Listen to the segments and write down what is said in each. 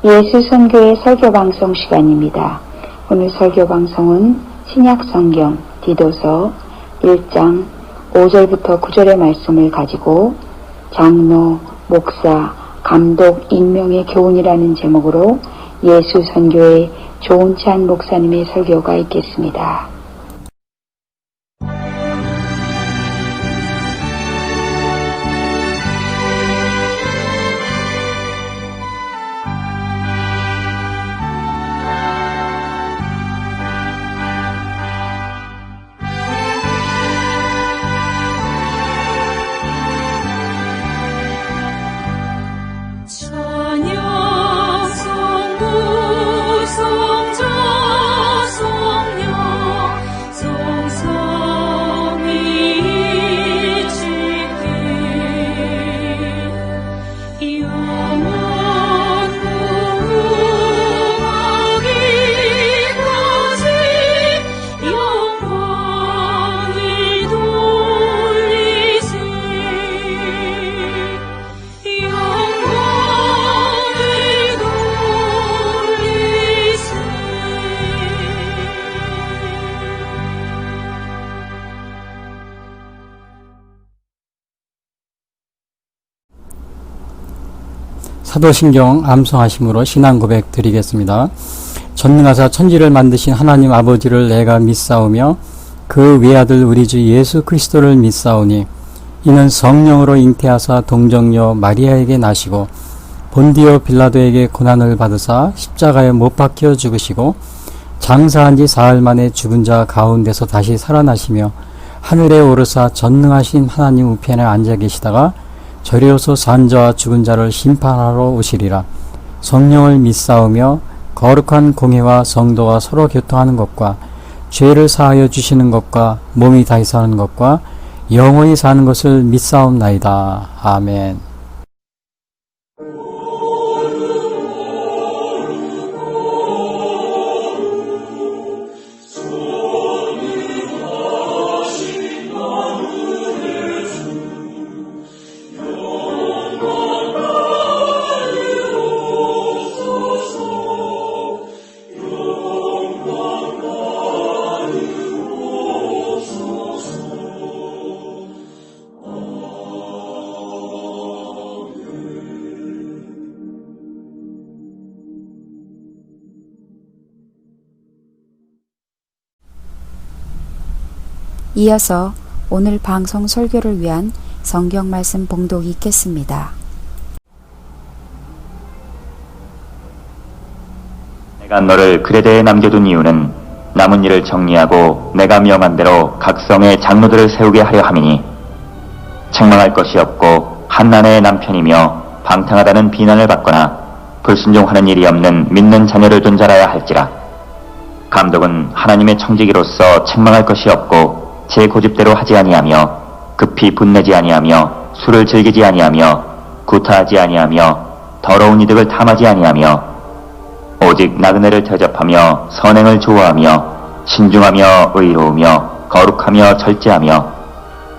예수선교의 설교방송 시간입니다. 오늘 설교방송은 신약성경 디도서 1장 5절부터 9절의 말씀을 가지고 장로, 목사, 감독, 임명의 교훈이라는 제목으로 예수선교의 조은찬 목사님의 설교가 있겠습니다. 사도신경 암송하심으로 신앙 고백 드리겠습니다. 전능하사 천지를 만드신 하나님 아버지를 내가 믿사오며 그 외아들 우리 주 예수 그리스도를 믿사오니 이는 성령으로 잉태하사 동정녀 마리아에게 나시고 본디오 빌라도에게 고난을 받으사 십자가에 못 박혀 죽으시고 장사한 지 사흘 만에 죽은 자 가운데서 다시 살아나시며 하늘에 오르사 전능하신 하나님 우편에 앉아 계시다가 저리로서 산 자와 죽은 자를 심판하러 오시리라. 성령을 믿사오며 거룩한 공회와 성도가 서로 교통하는 것과 죄를 사하여 주시는 것과 몸이 다시 사는 것과 영원히 사는 것을 믿사옵나이다. 아멘. 이어서 오늘 방송 설교를 위한 성경 말씀 봉독이 있겠습니다. 내가 너를 그레데에 남겨둔 이유는 남은 일을 정리하고 내가 명한 대로 각 성의 장로들을 세우게 하려 함이니 책망할 것이 없고 한나네의 남편이며 방탕하다는 비난을 받거나 불순종하는 일이 없는 믿는 자녀를 둔 자라야 할지라. 감독은 하나님의 청지기로서 책망할 것이 없고 제 고집대로 하지 아니하며 급히 분내지 아니하며 술을 즐기지 아니하며 구타하지 아니하며 더러운 이득을 탐하지 아니하며 오직 나그네를 대접하며 선행을 좋아하며 신중하며 의로우며 거룩하며 절제하며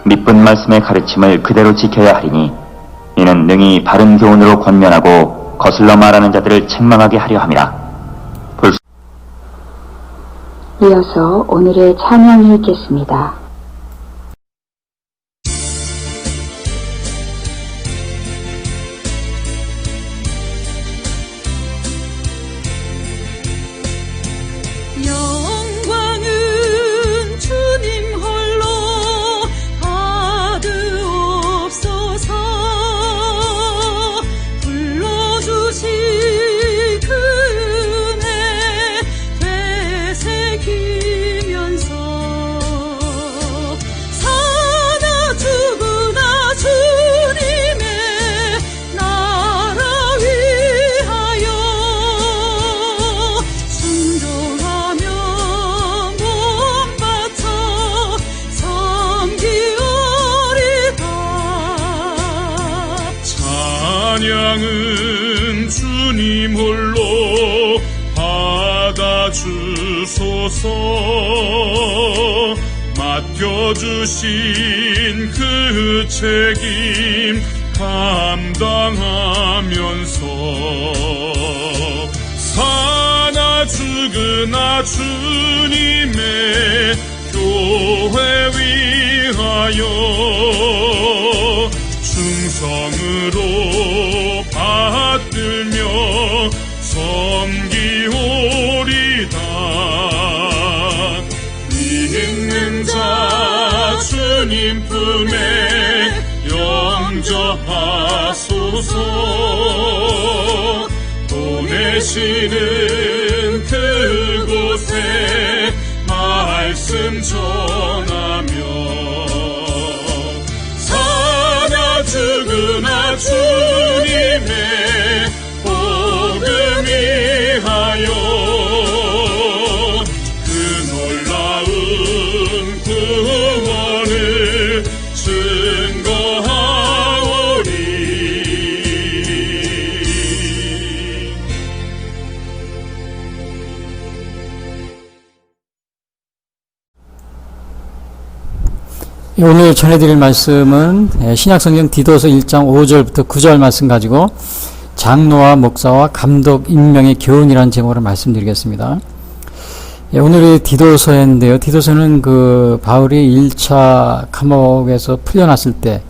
미쁜 말씀의 가르침을 그대로 지켜야 하리니 이는 능히 바른 교훈으로 권면하고 거슬러 말하는 자들을 책망하게 하려 함이라. 이어서 오늘의 찬양을 읽겠습니다. 영광은 주님 홀로 받으옵소서. 불러주신 그 은혜 되새기면서 사나 죽으나 주님의 나라 위하여 순종하며 몸 바쳐 섬기오리다. 찬양은 주님 홀로 받아주소서. 맡겨주신 그 책임 감당하면서 사나 죽으나 주님의 교회 위하여 충성으로 받들며 섬기오리다. 믿는 자 주님 품에 영접하소서. 보내시는 그곳에 말씀 전하며 사나 죽으나 주님의 복음 위하여 그 놀라운 구원을 증거하오리. 오늘 전해드릴 말씀은 신약성경 디도서 1장 5절부터 9절 말씀 가지고 장로와 목사와 감독 임명의 교훈이라는 제목으로 말씀드리겠습니다. 오늘의 디도서인데요. 디도서는 그 바울이 1차 감옥에서 풀려났을 때,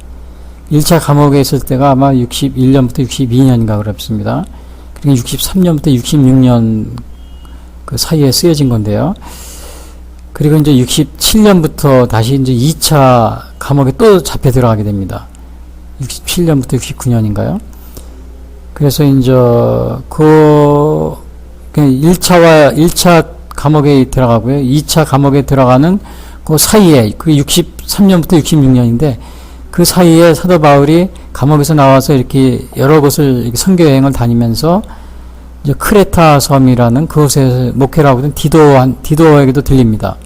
1차 감옥에 있을 때가 아마 61년부터 62년인가 그렇습니다. 그러니까 63년부터 66년 그 사이에 쓰여진 건데요. 그리고 이제 67년부터 다시 이제 2차 감옥에 또 잡혀 들어가게 됩니다. 67년부터 69년인가요? 그래서 이제 그 1차 감옥에 들어가고요. 2차 감옥에 들어가는 그 사이에, 그게 63년부터 66년인데, 그 사이에 사도 바울이 감옥에서 나와서 이렇게 여러 곳을 이렇게 선교 여행을 다니면서 이제 크레타 섬이라는 그곳에 목회를 하고 있던 디도에게도 들립니다.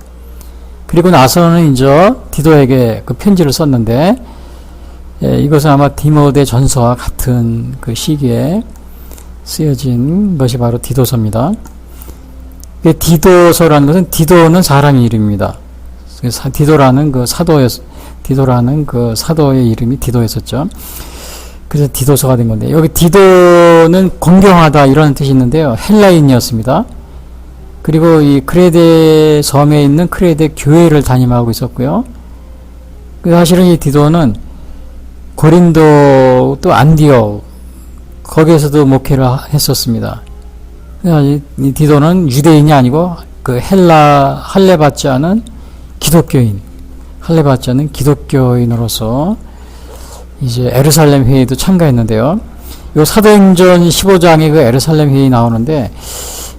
그리고 나서는 이제 디도에게 그 편지를 썼는데, 이것은 아마 디모데 전서와 같은 그 시기에 쓰여진 것이 바로 디도서입니다. 디도서라는 것은, 디도는 사람의 이름입니다. 디도라는 그 사도의 이름이 디도였었죠. 그래서 디도서가 된 건데, 여기 디도는 공경하다 이런 뜻이 있는데요. 헬라인이었습니다. 그리고 이 크레데 섬에 있는 크레데 교회를 담임하고 있었고요. 사실은 이 디도는 고린도 또 안디옥 거기에서도 목회를 했었습니다. 이 디도는 유대인이 아니고 그 할례 받지 않은 기독교인으로서 이제 에르살렘 회의도 참가했는데요. 요 사도행전 15장에 그 에르살렘 회의 나오는데,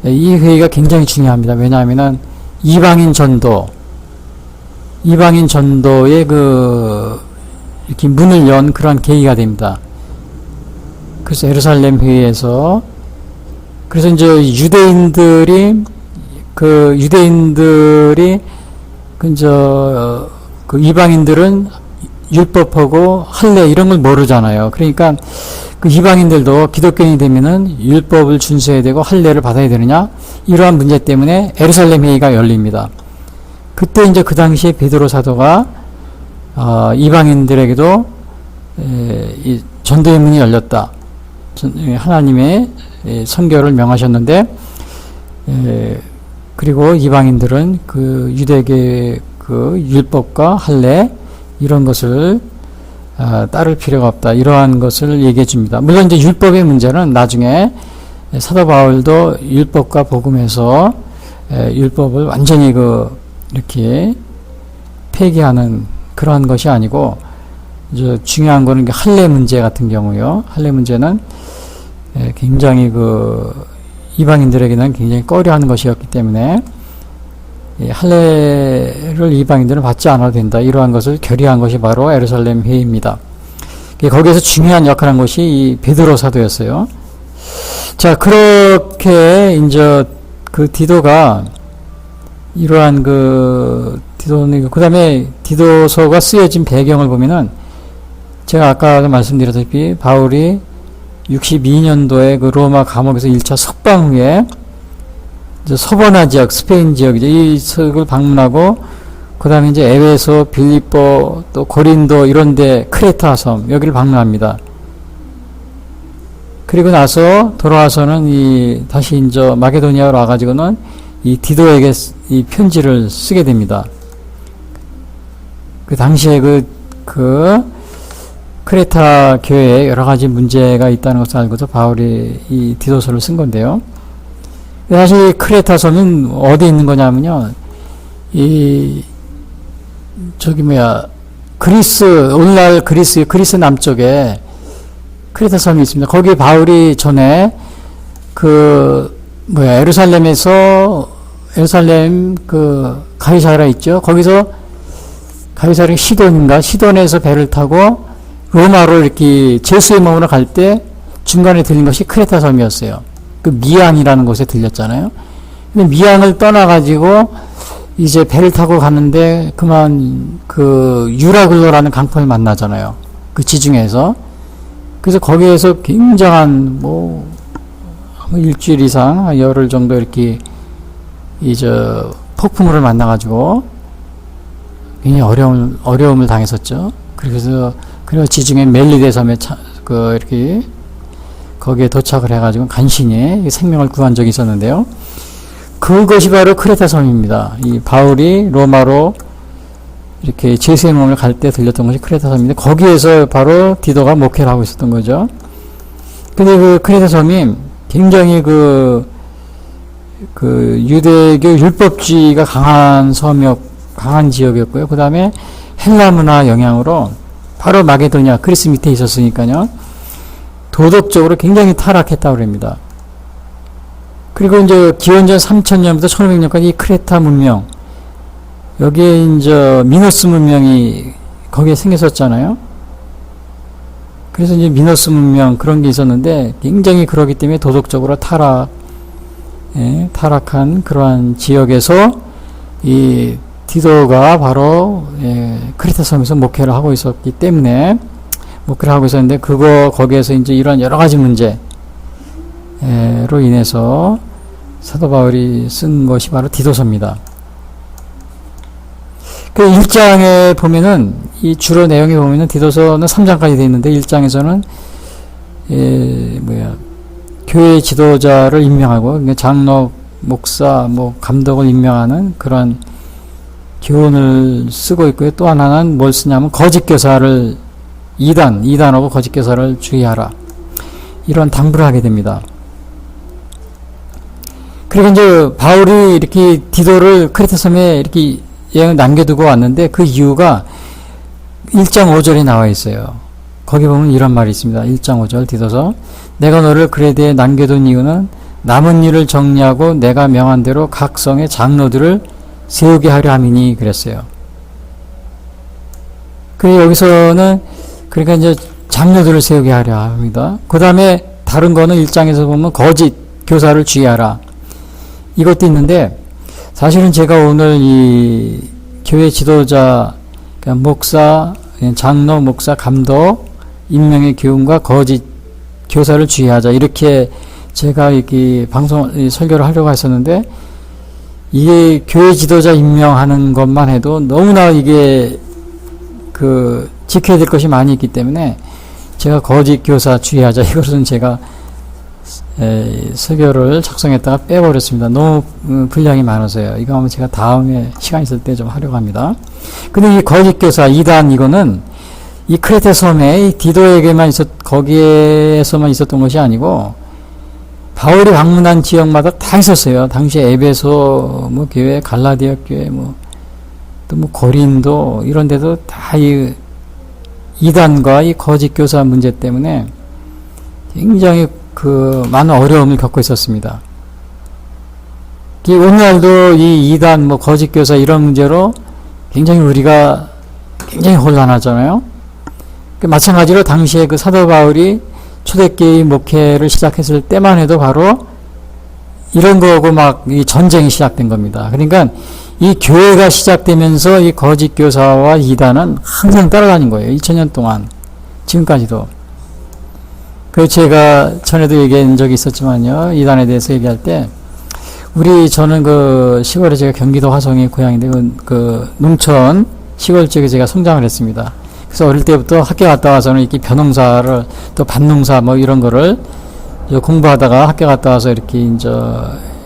이 회의가 굉장히 중요합니다. 왜냐하면은 이방인 전도의 그 이렇게 문을 연 그런 계기가 됩니다. 그래서 에르살렘 회의에서, 그래서 이제 유대인들이 그 이방인들은 율법하고 할례 이런 걸 모르잖아요. 그러니까 그 이방인들도 기독교인이 되면은 율법을 준수해야 되고 할례를 받아야 되느냐, 이러한 문제 때문에 에르살렘 회의가 열립니다. 그때 이제 그 당시에 베드로 사도가 이방인들에게도 이 전도의 문이 열렸다. 하나님의 선교를 명하셨는데, 그리고 이방인들은 그 유대계 그 율법과 할례 이런 것을 따를 필요가 없다. 이러한 것을 얘기해 줍니다. 물론 이제 율법의 문제는 나중에 사도 바울도 율법과 복음에서 율법을 완전히 이렇게 폐기하는 그러한 것이 아니고, 이제 중요한 거는 할례 문제 같은 경우요. 할례 문제는 굉장히 이방인들에게는 굉장히 꺼려하는 것이었기 때문에 할례를 이방인들은 받지 않아도 된다. 이러한 것을 결의한 것이 바로 에르살렘 회의입니다. 거기에서 중요한 역할을 한 것이 이 베드로 사도였어요. 자, 그렇게 이제 그 디도가 이러한 그 다음에 디도서가 쓰여진 배경을 보면은, 제가 아까 말씀드렸다시피 바울이 62년도에 그 로마 감옥에서 1차 석방 후에 서버나 지역, 스페인 지역이죠. 이 지역을 방문하고, 그 다음에 이제 에베소, 빌립보, 또 고린도 이런데 크레타 섬 여기를 방문합니다. 그리고 나서 돌아와서는 다시 이제 마게도니아로 와가지고는 이 디도에게 이 편지를 쓰게 됩니다. 그 당시에 크레타 교회에 여러 가지 문제가 있다는 것을 알고서 바울이 이 디도서를 쓴 건데요. 사실 크레타 섬은 어디에 있는 거냐면요. 오늘날 그리스 남쪽에 크레타 섬이 있습니다. 거기에 바울이 전에 예루살렘 가이사랴 있죠. 거기서 가이사랴 시돈에서 배를 타고 로마로 이렇게 제수의 몸으로 갈 때 중간에 들린 것이 크레타 섬이었어요. 그 미앙이라는 곳에 들렸잖아요. 근데 미앙을 떠나가지고 이제 배를 타고 가는데 그만 유라글로라는 강풍을 만나잖아요. 그 지중해에서. 그래서 거기에서 굉장한 일주일 이상 열흘 정도 이렇게 폭풍우를 만나가지고 굉장히 어려움을 당했었죠. 그래서 지중해 멜리데 섬에 이렇게 거기에 도착을 해가지고 간신히 생명을 구한 적이 있었는데요. 그것이 바로 크레타 섬입니다. 이 바울이 로마로 이렇게 제수의 몸을 갈 때 들렸던 것이 크레타 섬인데 거기에서 바로 디도가 목회를 하고 있었던 거죠. 근데 그 크레타 섬이 굉장히 유대교 율법주의가 강한 지역이었고요. 그 다음에 헬라 문화 영향으로 바로 마게도니아 그리스 밑에 있었으니까요. 도덕적으로 굉장히 타락했다고 합니다. 그리고 이제 기원전 3000년부터 1500년까지 이 크레타 문명, 여기에 이제 미노스 문명이 거기에 생겼었잖아요. 그래서 이제 미노스 문명 그런 게 있었는데 굉장히 그러기 때문에 도덕적으로 타락한 그러한 지역에서 이 디도가 바로 크레타 섬에서 목회를 하고 있었기 때문에 목회를 하고 있었는데 거기에서 이제 이런 여러 가지 문제로 인해서 사도 바울이 쓴 것이 바로 디도서입니다. 그 1장에 보면은 이 주로 내용에 보면은 디도서는 3장까지 되어 있는데 1장에서는 교회 지도자를 임명하고 장로, 목사, 감독을 임명하는 그런 교훈을 쓰고 있고요. 또 하나는 뭘 쓰냐면 거짓 교사를 이단하고 거짓 교사를 주의하라. 이런 당부를 하게 됩니다. 그리고 이제 바울이 이렇게 디도를 크레타 섬에 이렇게 여행을 남겨두고 왔는데 그 이유가 1장 5절에 나와 있어요. 거기 보면 이런 말이 있습니다. 1장 5절 디도서 내가 너를 크레드에 남겨둔 이유는 남은 일을 정리하고 내가 명한 대로 각 성의 장로들을 세우게 하려 함이니 그랬어요. 그리고 여기서는 그러니까 이제 장로들을 세우게 하려 합니다. 그 다음에 다른 거는 1장에서 보면 거짓 교사를 주의하라. 이것도 있는데 사실은 제가 오늘 이 교회 지도자, 그러니까 목사, 장로, 목사, 감독, 임명의 교훈과 거짓 교사를 주의하자. 이렇게 제가 이렇게 설교를 하려고 했었는데 이게 교회 지도자 임명하는 것만 해도 너무나 이게 지켜야 될 것이 많이 있기 때문에 제가 거짓 교사 주의하자. 이것은 제가 설교를 작성했다가 빼버렸습니다. 너무 분량이 많아서요. 이거 하면 제가 다음에 시간 있을 때 좀 하려고 합니다. 근데 이 거짓 교사 이단 이거는 이 크레타 섬에 디도에게만 거기에서만 있었던 것이 아니고 바울이 방문한 지역마다 다 있었어요. 당시에 에베소 교회, 갈라디아 교회, 또 고린도 이런 데도 다 이 이단과 이 거짓 교사 문제 때문에 굉장히 많은 어려움을 겪고 있었습니다. 오늘날도 이 이단, 거짓 교사 이런 문제로 굉장히 우리가 굉장히 혼란하잖아요. 마찬가지로 당시에 사도 바울이 초대교회 목회를 시작했을 때만 해도 바로 이런 거고 이 전쟁이 시작된 겁니다. 그러니까 이 교회가 시작되면서 이 거짓 교사와 이단은 항상 따라다닌 거예요. 2000년 동안. 지금까지도. 제가 전에도 얘기한 적이 있었지만요. 이단에 대해서 얘기할 때, 저는 시골에 제가 경기도 화성이 고향인데, 농촌, 시골 지역에 제가 성장을 했습니다. 그래서 어릴 때부터 학교 갔다 와서는 이렇게 벼농사를, 또 밭농사 이런 거를 공부하다가 학교 갔다 와서 이렇게 이제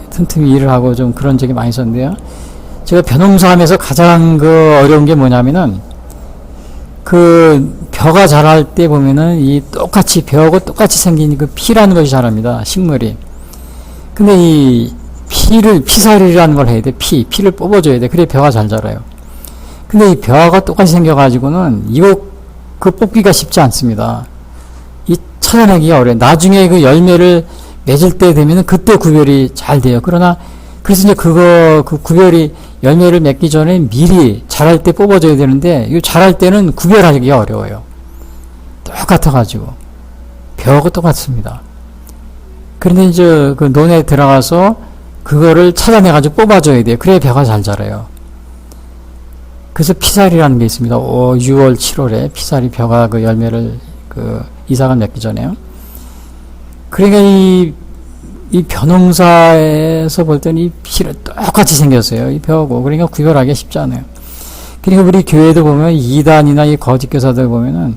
틈틈이 일을 하고 좀 그런 적이 많이 있었는데요. 제가 벼농사하면서 가장 어려운 게 뭐냐면은 벼가 자랄 때 보면은 똑같이 벼하고 똑같이 생긴 피라는 것이 자랍니다. 식물이. 근데 이 피살이라는 걸 해야 돼. 피를 뽑아줘야 돼. 그래 벼가 잘 자라요. 근데 이 벼가 똑같이 생겨가지고는 뽑기가 쉽지 않습니다. 찾아내기가 어려워요. 나중에 열매를 맺을 때 되면은 그때 구별이 잘 돼요. 그러나 그래서 이제 그 구별이 열매를 맺기 전에 미리 자랄 때 뽑아줘야 되는데 이 자랄 때는 구별하기가 어려워요. 똑같아가지고 벼하고 똑같습니다. 그런데 이제 논에 들어가서 그거를 찾아내가지고 뽑아줘야 돼요. 그래야 벼가 잘 자라요. 그래서 피살이라는 게 있습니다. 6월, 7월에 피살이 벼가 열매를 이삭을 맺기 전에요. 그러니까 이 벼농사에서 볼 때는 이 피를 똑같이 생겼어요. 이 벼하고. 그러니까 구별하기가 쉽지 않아요. 그러니까 우리 교회도 보면 이단이나 이 거짓 교사들 보면은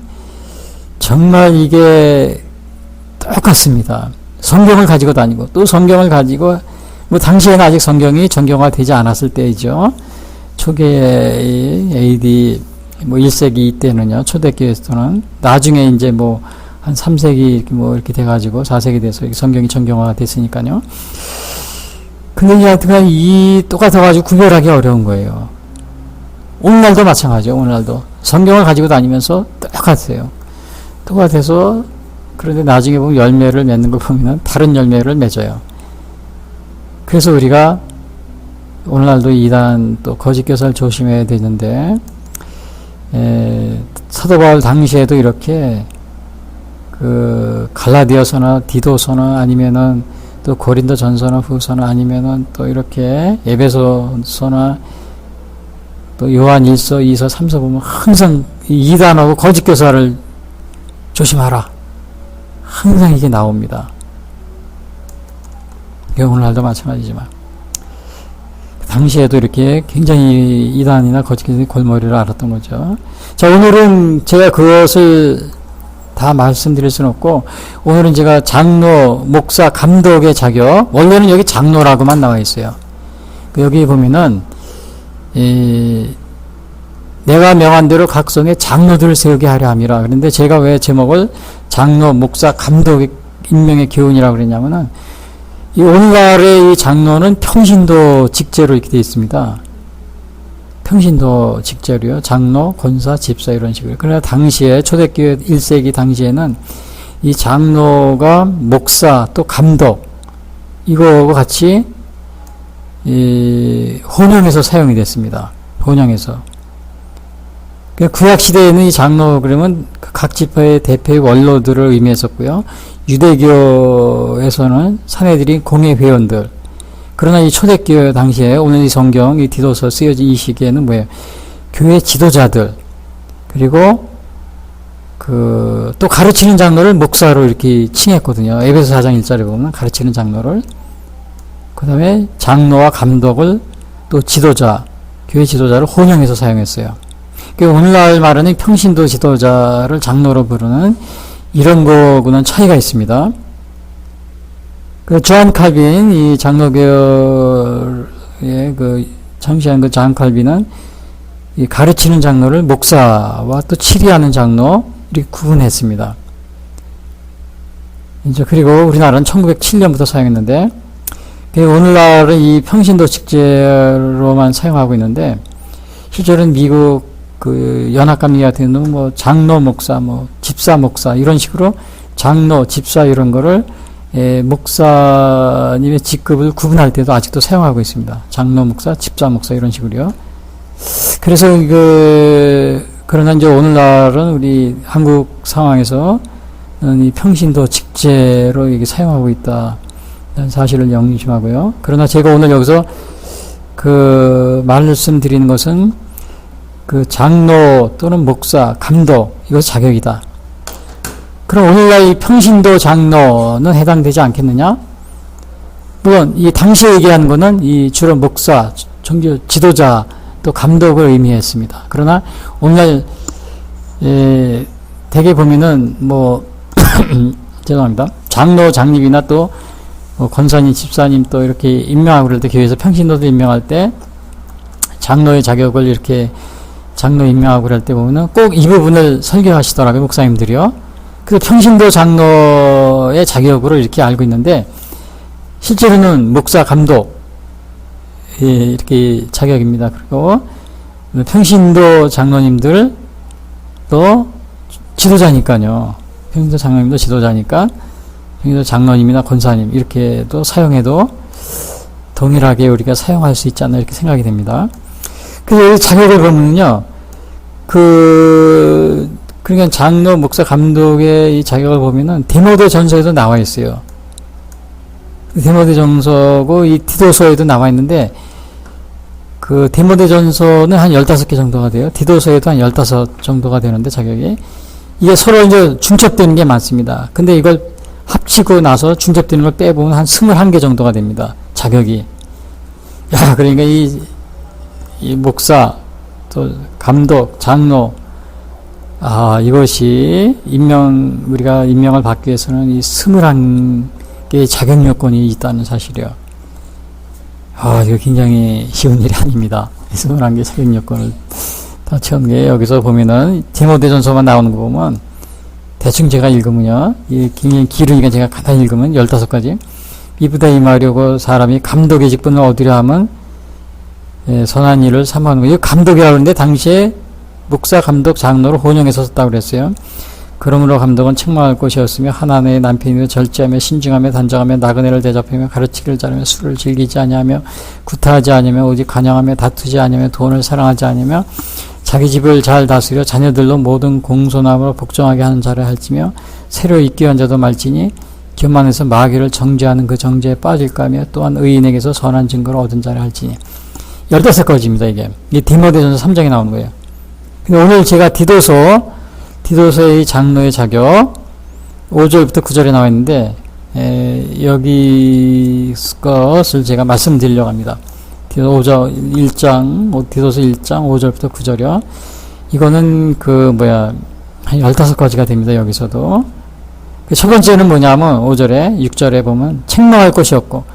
정말 이게 똑같습니다. 성경을 가지고 다니고 또 성경을 가지고 당시에는 아직 성경이 정경화 되지 않았을 때이죠. 초기에 AD 1세기 이때는요. 초대교회에서는 나중에 이제 한 3세기 이렇게 돼가지고 4세기 돼서 성경이 정경화가 됐으니까요. 근데 하여튼간 똑같아가지고 구별하기 어려운 거예요. 오늘날도 마찬가지죠. 오늘날도 성경을 가지고 다니면서 똑같아요. 똑같아서 그런데 나중에 보면 열매를 맺는 걸 보면 다른 열매를 맺어요. 그래서 우리가 오늘날도 이단 또 거짓 교사를 조심해야 되는데 사도 바울 당시에도 이렇게 갈라디아서나 디도서나 아니면은 또 고린도 전서나 후서나 아니면은 또 이렇게 에베소서나 또 요한 1서, 2서, 3서 보면 항상 이단하고 거짓 교사를 조심하라. 항상 이게 나옵니다. 이게 오늘날도 마찬가지지만 당시에도 이렇게 굉장히 이단이나 거짓 교사의 골머리를 앓았던 거죠. 자, 오늘은 제가 그것을 다 말씀드릴 수는 없고 오늘은 제가 장로, 목사, 감독의 자격, 원래는 여기 장로라고만 나와 있어요. 여기 보면은 내가 명한 대로 각 성에 장로들을 세우게 하려 함이라. 그런데 제가 왜 제목을 장로, 목사, 감독 임명의 교훈이라고 그랬냐면은 이 오늘날의 이 장로는 평신도 직제로 이렇게 되어 있습니다. 평신도 직제로요. 장로, 권사, 집사 이런 식으로. 그러나 당시에 초대교회 1세기 당시에는 이 장로가 목사 또 감독 이거하고 같이 혼용해서 사용이 됐습니다. 혼용해서. 구약 시대에는 이 장로 그러면 각 지파의 대표의 원로들을 의미했었고요. 유대교에서는 사내들이 공예 회원들. 그러나 이 초대교회 당시에 오늘 이 성경 이 디도서 쓰여진 이 시기에는 뭐예요? 교회 지도자들 그리고 또 가르치는 장로를 목사로 이렇게 칭했거든요. 에베소 4장 1절에 보면 가르치는 장로를 그 다음에 장로와 감독을 또 지도자 교회 지도자를 혼용해서 사용했어요. 오늘날 말하는 평신도 지도자를 장로로 부르는 이런 거고는 차이가 있습니다. 조한 칼빈, 이 장로교의 창시한 조한 칼빈은 이 가르치는 장로를 목사와 또 치리하는 장로, 이렇게 구분했습니다. 이제 그리고 우리나라는 1907년부터 사용했는데, 오늘날은 이 평신도 직제로만 사용하고 있는데, 실제로는 미국 연합감리 같은 경우는 장로 목사, 집사 목사, 이런 식으로 장로, 집사 이런 거를 목사님의 직급을 구분할 때도 아직도 사용하고 있습니다. 장로 목사, 집사 목사 이런 식으로요. 그래서 그러나 이제 오늘날은 우리 한국 상황에서 이 평신도 직제로 이게 사용하고 있다는 사실을 명심하고요. 그러나 제가 오늘 여기서 말씀드리는 것은 장로 또는 목사, 감독 이것 자격이다. 그럼 오늘날 이 평신도 장로는 해당되지 않겠느냐? 물론 이 당시에 얘기하는 것은 이 주로 목사, 종교 지도자 또 감독을 의미했습니다. 그러나 오늘날 대개 보면은 죄송합니다. 장로, 장립이나 또 권사님, 집사님 또 이렇게 임명하고 그럴 때 교회에서 평신도들 임명할 때 장로의 자격을 이렇게 장로 임명하고 그럴 때 보면은 꼭 이 부분을 설교하시더라고요, 목사님들이요. 그래서 평신도 장로의 자격으로 이렇게 알고 있는데 실제로는 목사, 감독 이렇게 자격입니다. 그리고 평신도 장로님들 또 지도자니까요. 평신도 장로님도 지도자니까 평신도 장로님이나 권사님 이렇게도 사용해도 동일하게 우리가 사용할 수 있지 않나 이렇게 생각이 됩니다. 그래서 자격을 보면요, 그러니까 장로, 목사, 감독의 이 자격을 보면은 디모데전서에도 나와 있어요. 디모데전서고 이 디도서에도 나와 있는데 그 디모데전서는 한 15개 정도가 돼요. 디도서에도 한 15 정도가 되는데 자격이 이게 서로 이제 중첩되는 게 많습니다. 근데 이걸 합치고 나서 중첩되는 걸 빼보면 한 21개 정도가 됩니다. 자격이. 야, 그러니까 이 목사, 또 감독, 장로, 이것이 우리가 임명을 받기 위해서는 이 21개의 자격 요건이 있다는 사실이요. 이거 굉장히 쉬운 일이 아닙니다. 21개 자격 요건을 다 채운 게 여기서 보면은 디모데전서만 나오는 거 보면 대충 제가 읽으면요. 이 굉장히 길으니까 제가 간단히 읽으면 15가지. 이보다 임하려고 사람이 감독의 직분을 얻으려 하면 선한 일을 삼하는 거예요. 감독이라고 하는데 당시에 목사, 감독, 장로를 혼용해서 썼다고 그랬어요. 그러므로 감독은 책망할 것이었으며 하나님의 남편이며 절제하며 신중하며 단정하며 나그네를 대접하며 가르치기를 잘하며 술을 즐기지 아니하며 구타하지 아니하며 오직 간영하며 다투지 아니하며 돈을 사랑하지 아니하며 자기 집을 잘 다스려 자녀들로 모든 공손함으로 복종하게 하는 자를 할지며 새로 있기 위한 자도 말지니 교만해서 마귀를 정죄하는 그 정죄에 빠질까 하며 또한 의인에게서 선한 증거를 얻은 자를 할지니 15가지입니다. 이게 디모데전서 3장에 나오는 거예요. 근데 오늘 제가 디도서의 장로의 자격 5절부터 9절에 나와 있는데 여기 것을 제가 말씀드리려고 합니다. 디도서 1장 5절부터 9절이요. 이거는 한 15가지가 됩니다. 여기서도. 첫 번째는 뭐냐면 5절에 6절에 보면 책망할 것이 없고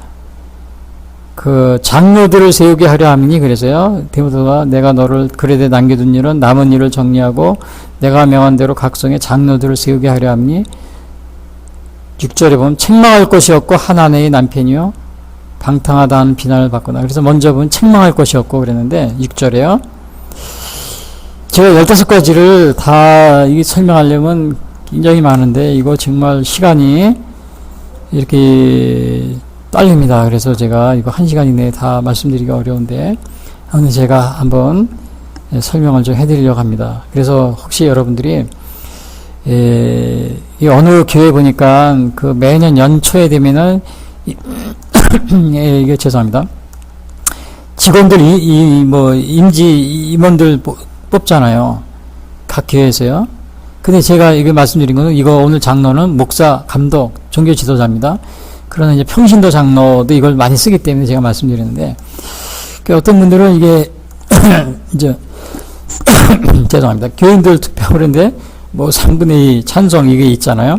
그 장로들을 세우게 하려 함이니 그래서요. 디모데가 내가 너를 그레데 남겨둔 일은 남은 일을 정리하고 내가 명한 대로 각성의 장로들을 세우게 하려 함이니 6절에 보면 책망할 것이 없고 하나님의 남편이요 방탕하다 하는 비난을 받거나 그래서 먼저 보면 책망할 것이 없고 그랬는데 6절에요. 제가 15가지를 다 설명하려면 굉장히 많은데 이거 정말 시간이 이렇게 딸립니다. 그래서 제가 이거 1시간 이내에 다 말씀드리기가 어려운데 오늘 제가 한번 설명을 좀 해드리려고 합니다. 그래서 혹시 여러분들이 이 어느 교회 보니까 그 매년 연초에 되면은 이게 죄송합니다. 직원들 임원들 뽑잖아요. 각 교회에서요. 근데 제가 이거 말씀드린 거는 이거 오늘 장로는 목사, 감독, 종교 지도자입니다. 그러나 이제 평신도 장로도 이걸 많이 쓰기 때문에 제가 말씀드리는데 어떤 분들은 이게 이제 죄송합니다. 교인들 투표를 했는데 3분의 2 찬성 이게 있잖아요.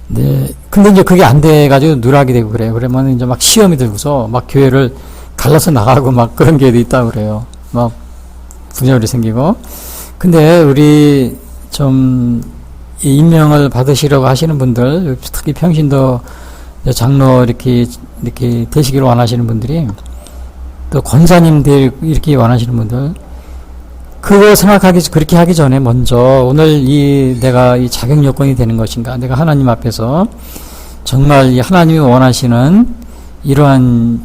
네. 근데 이제 그게 안 돼가지고 누락이 되고 그래요. 그러면 이제 막 시험이 들고서 막 교회를 갈라서 나가고 막 그런 교회도 있다고 그래요. 막 분열이 생기고. 근데 우리 좀 임명을 받으시려고 하시는 분들, 특히 평신도 장로 이렇게 되시기를 원하시는 분들이 또 권사님들 이렇게 원하시는 분들 그거 그렇게 하기 전에 먼저 오늘 내가 이 자격 요건이 되는 것인가, 내가 하나님 앞에서 정말 이 하나님이 원하시는 이러한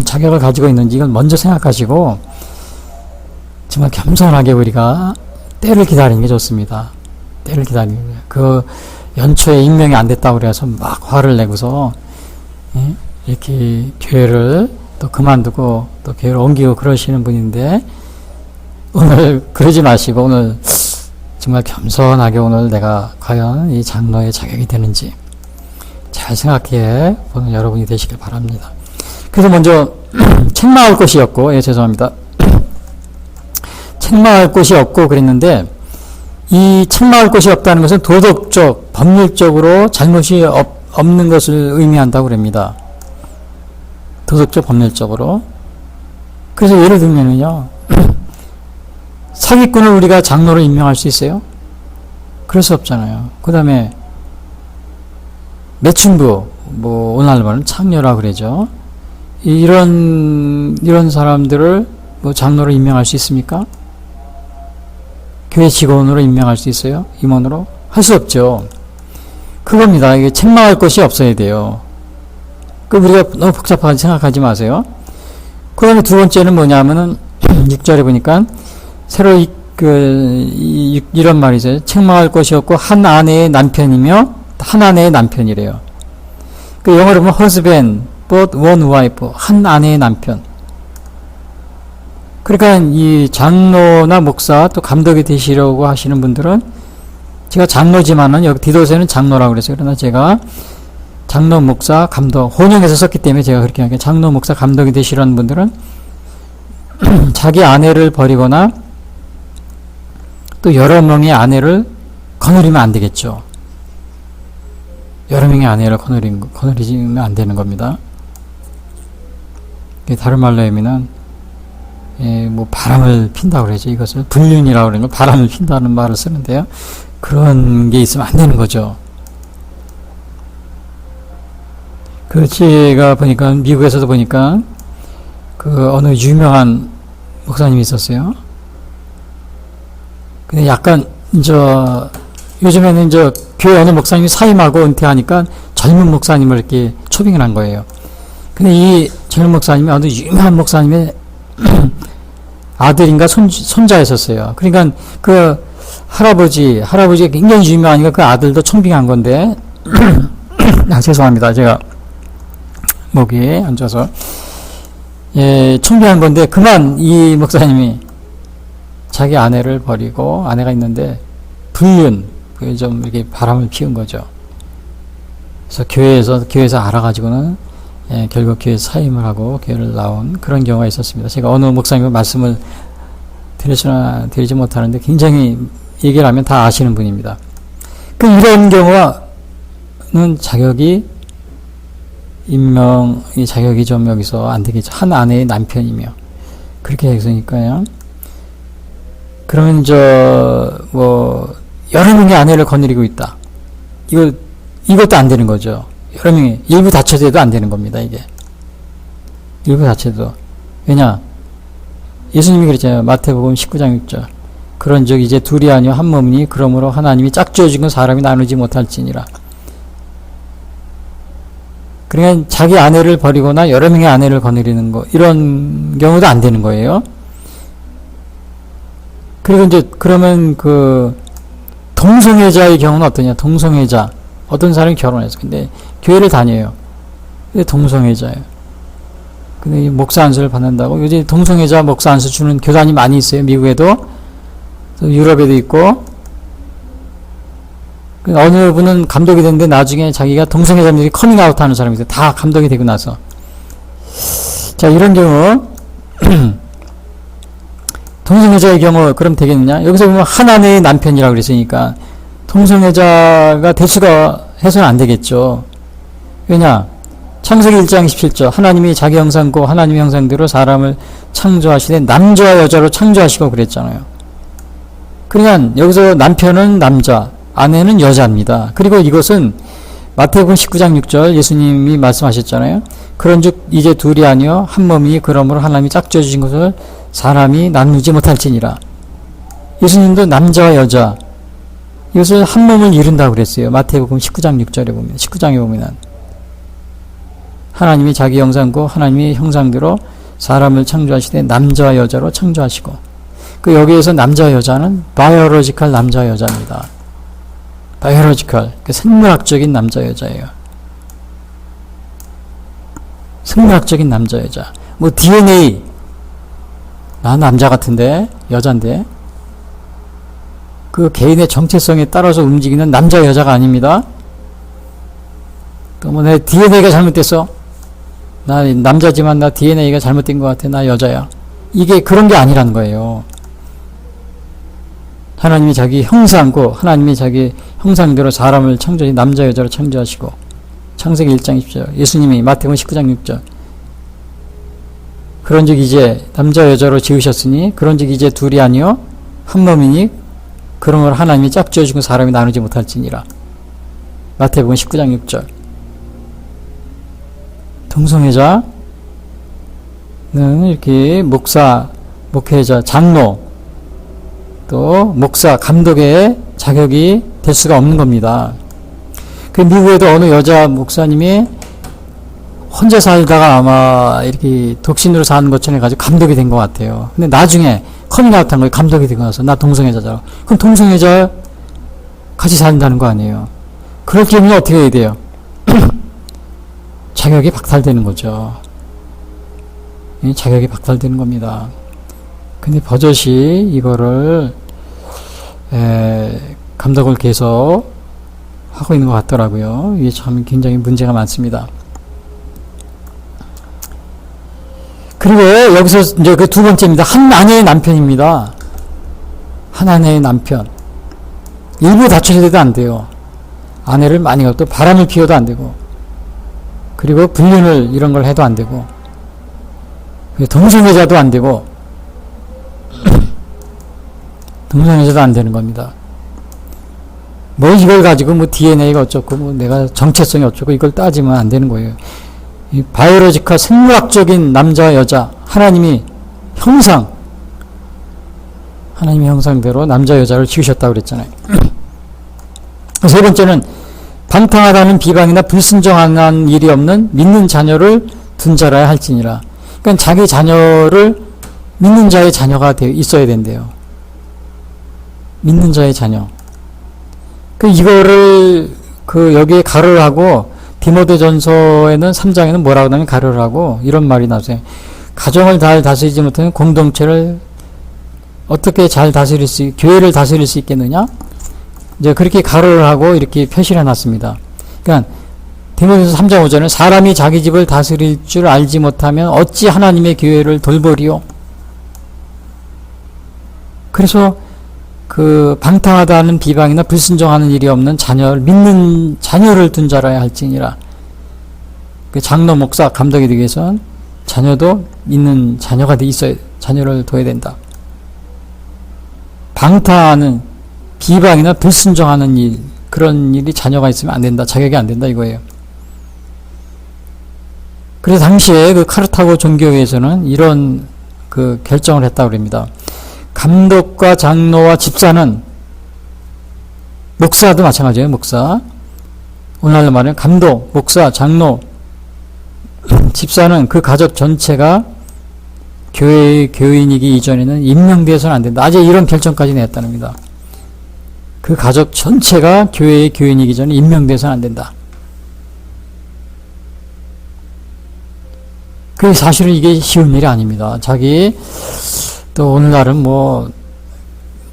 자격을 가지고 있는지 이걸 먼저 생각하시고 정말 겸손하게 우리가 때를 기다리는 게 좋습니다. 때를 기다리는 거예요. 그 연초에 임명이 안 됐다고 그래서 막 화를 내고서 이렇게 교회를 또 그만두고 또 교회를 옮기고 그러시는 분인데 오늘 그러지 마시고 오늘 정말 겸손하게 오늘 내가 과연 이 장로의 자격이 되는지 잘 생각해 보는 여러분이 되시길 바랍니다. 그래서 먼저 책망할 곳이 없고 죄송합니다. 책망할 곳이 없고 그랬는데 이 책망할 것이 없다는 것은 도덕적, 법률적으로 잘못이 없는 것을 의미한다고 그럽니다. 도덕적, 법률적으로. 그래서 예를 들면요, 사기꾼을 우리가 장로로 임명할 수 있어요? 그럴 수 없잖아요. 그 다음에 매춘부, 뭐 오늘날 말은 창녀라 그러죠. 이런 사람들을 뭐 장로로 임명할 수 있습니까? 교회 직원으로 임명할 수 있어요? 임원으로? 할 수 없죠. 그겁니다. 이게 책망할 것이 없어야 돼요. 그 우리가 너무 복잡하게 생각하지 마세요. 그 다음에 두 번째는 뭐냐면은 6절에 보니까 새로 이런 말이죠. 책망할 것이 없고 한 아내의 남편이며 한 아내의 남편이래요. 그 영어로 보면 husband, but one wife, 한 아내의 남편. 그러니까 이 장로나 목사 또 감독이 되시려고 하시는 분들은, 제가 장로지만은 여기 디도서에는 장로라고 그랬어요. 그러나 제가 장로, 목사, 감독 혼용해서 썼기 때문에 제가 그렇게 하게, 장로, 목사, 감독이 되시려는 분들은 자기 아내를 버리거나 또 여러 명의 아내를 거느리면 안 되겠죠. 여러 명의 아내를 거느리면 안 되는 겁니다. 다른 말로 하면은 뭐 바람을 핀다고 그러죠. 이것을 불륜이라고 그러는 거, 바람을 핀다는 말을 쓰는데요. 그런 게 있으면 안 되는 거죠. 그 제가 보니까 미국에서도 보니까 그 어느 유명한 목사님이 있었어요. 근데 약간 요즘에는 교회 어느 목사님이 사임하고 은퇴하니까 젊은 목사님을 이렇게 초빙을 한 거예요. 근데 이 젊은 목사님이 어느 유명한 목사님의 아들인가 손자였었어요. 그러니까 그 할아버지가 굉장히 유명하니까 그 아들도 청빙한 건데, 죄송합니다. 제가 목에 앉아서, 청빙한 건데, 그만 이 목사님이 자기 아내를 버리고, 아내가 있는데, 불륜, 좀 이렇게 바람을 피운 거죠. 그래서 교회에서 알아가지고는, 결국 교회 사임을 하고 교회를 나온 그런 경우가 있었습니다. 제가 어느 목사님의 말씀을 드리지 못하는데 굉장히 얘기를 하면 다 아시는 분입니다. 이런 경우는 자격이 좀 여기서 안 되겠죠. 한 아내의 남편이며. 그렇게 했으니까요. 그러면 여러 명의 아내를 거느리고 있다. 이것도 안 되는 거죠. 여러 명이, 일부 다처제도 안 되는 겁니다, 이게. 일부 다처제도. 왜냐? 예수님이 그랬잖아요. 마태복음 19장 6절. 그런즉 이제 둘이 아니요 한 몸이니 그러므로 하나님이 짝지어 준 건 사람이 나누지 못할지니라. 그러니까 자기 아내를 버리거나 여러 명의 아내를 거느리는 거, 이런 경우도 안 되는 거예요. 그리고 그러면 동성애자의 경우는 어떠냐? 동성애자. 어떤 사람이 결혼했어. 근데 교회를 다녀요. 근데 동성애자예요. 근데 목사 안수를 받는다고. 요즘 동성애자 목사 안수 주는 교단이 많이 있어요. 미국에도. 또 유럽에도 있고. 어느 분은 감독이 됐는데 나중에 자기가 동성애자들이 커밍아웃 하는 사람이 있어요. 다 감독이 되고 나서. 자, 이런 경우. 동성애자의 경우 그럼 되겠느냐? 여기서 보면 한 아내의 남편이라고 그랬으니까 동성애자가 될 수가 해서는 안 되겠죠. 왜냐? 창세기 1장 17절 하나님이 자기 형상고 하나님의 형상대로 사람을 창조하시되 남자와 여자로 창조하시고 그랬잖아요. 그러니까 여기서 남편은 남자, 아내는 여자입니다. 그리고 이것은 마태복음 19장 6절 예수님이 말씀하셨잖아요. 그런즉 이제 둘이 아니요 한 몸이니 그러므로 하나님이 짝지어 주신 것을 사람이 나누지 못할지니라. 예수님도 남자와 여자, 이것을 한 몸을 이룬다고 그랬어요. 마태복음 19장 6절에 보면, 19장에 보면 하나님이 자기 형상고 하나님의 형상대로 사람을 창조하시되 남자와 여자로 창조하시고, 여기에서 남자와 여자는 바이오로지컬 남자와 여자입니다. 바이오로지컬, 생물학적인 남자 여자예요. 생물학적인 남자 여자. DNA, 나 남자 같은데 여잔데, 개인의 정체성에 따라서 움직이는 남자 여자가 아닙니다. 또 내 DNA가 잘못됐어. 나 남자지만 나 DNA가 잘못된 것 같아. 나 여자야. 이게 그런 게 아니라는 거예요. 하나님이 자기 형상고 하나님이 자기 형상대로 사람을 창조해 남자 여자로 창조하시고 창세기 1장 10절 예수님이 마태복음 19장 6절 그런즉 이제 남자 여자로 지으셨으니 그런즉 이제 둘이 아니요 한 몸이니 그런 걸 하나님이 짝지어주고 사람이 나누지 못할지니라. 마태복음 19장 6절. 동성애자는 이렇게 목사, 목회자, 장로 또 목사, 감독의 자격이 될 수가 없는 겁니다. 그 미국에도 어느 여자 목사님이 혼자 살다가 아마 이렇게 독신으로 사는 것처럼 해가지고 감독이 된 것 같아요. 근데 나중에 커밍아웃 한 거예요. 감독이 되고 나서 나 동성애자잖아. 그럼 동성애자 같이 산다는 거 아니에요. 그럴 경우는 어떻게 해야 돼요? 자격이 박탈되는 거죠. 자격이 박탈되는 겁니다. 근데 버젓이 이거를 감독을 계속 하고 있는 것 같더라고요. 이게 참 굉장히 문제가 많습니다. 그리고 여기서 이제 그 두 번째입니다. 한 아내의 남편입니다. 한 아내의 남편. 일부 다처제도 안 돼요. 아내를 많이 갖고 바람을 피워도 안 되고, 그리고 불륜을 이런 걸 해도 안 되고, 동성애자도 안 되고, 동성애자도 안 되는 겁니다. 뭐 이걸 가지고 뭐 DNA가 어쩌고, 뭐 내가 정체성이 어쩌고 이걸 따지면 안 되는 거예요. 이 바이오로지카 생물학적인 남자와 여자, 하나님이 형상대로 남자 여자를 지으셨다고 그랬잖아요. 세 번째는 방탕하다는 비방이나 불순종하는 일이 없는 믿는 자녀를 둔 자라야 할지니라. 그러니까 자기 자녀를 믿는 자의 자녀가 있어야 된대요. 믿는 자의 자녀. 이거를 여기에 가로를 하고 디모데전서에는 3장에는 뭐라고 하냐면 가로를 하고 이런 말이 나왔어요. 가정을 잘 다스리지 못하면 공동체를 어떻게 잘 다스릴 교회를 다스릴 수 있겠느냐? 이제 그렇게 가로를 하고 이렇게 표시를 해놨습니다. 그러니까 디모데전서 3장 5절은 사람이 자기 집을 다스릴 줄 알지 못하면 어찌 하나님의 교회를 돌보리요? 그래서 방탕하다는 비방이나 불순종하는 일이 없는 믿는 자녀를 둔 자라야 할지니라. 장로, 목사, 감독이 되기 위해서는 자녀도 믿는 자녀가 있어야, 자녀를 둬야 된다. 방탕하는 비방이나 불순종하는 일, 그런 일이 자녀가 있으면 안 된다. 자격이 안 된다 이거예요. 그래서 당시에 카르타고 종교회에서는 이런 결정을 했다고 합니다. 감독과 장로와 집사는, 목사도 마찬가지예요. 목사. 오늘날로 말하면 감독, 목사, 장로, 집사는 그 가족 전체가 교회의 교인이기 이전에는 임명되어서는 안 된다. 아직 이런 결정까지 내었다는 겁니다. 그 가족 전체가 교회의 교인이기 전에 임명되어서는 안 된다. 사실은 이게 쉬운 일이 아닙니다. 또 오늘날은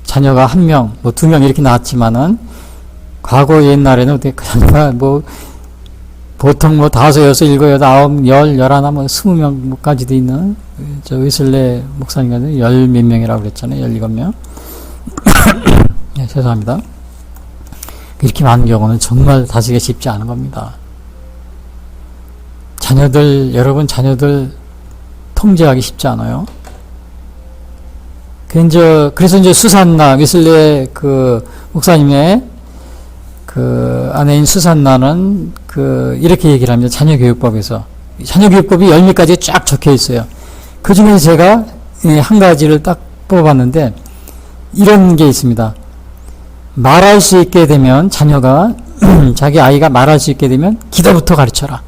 자녀가 1명, 2명 이렇게 낳았지만은 과거 옛날에는 어떻게 보통 5, 6, 7, 8, 9, 10, 11, 20명까지도 있는 웨슬레 목사님과는 10몇 명이라고 그랬잖아요. 17명. 네, 죄송합니다. 이렇게 많은 경우는 정말 다스리기 쉽지 않은 겁니다. 여러분 자녀들 통제하기 쉽지 않아요. 그래서 이제 수산나, 웨슬레 목사님의 아내인 수산나는 이렇게 얘기를 합니다. 자녀교육법에서. 자녀교육법이 10가지 쫙 적혀 있어요. 그 중에 제가 한 가지를 딱 뽑아봤는데, 이런 게 있습니다. 말할 수 있게 되면, 자기 아이가 말할 수 있게 되면, 기도부터 가르쳐라.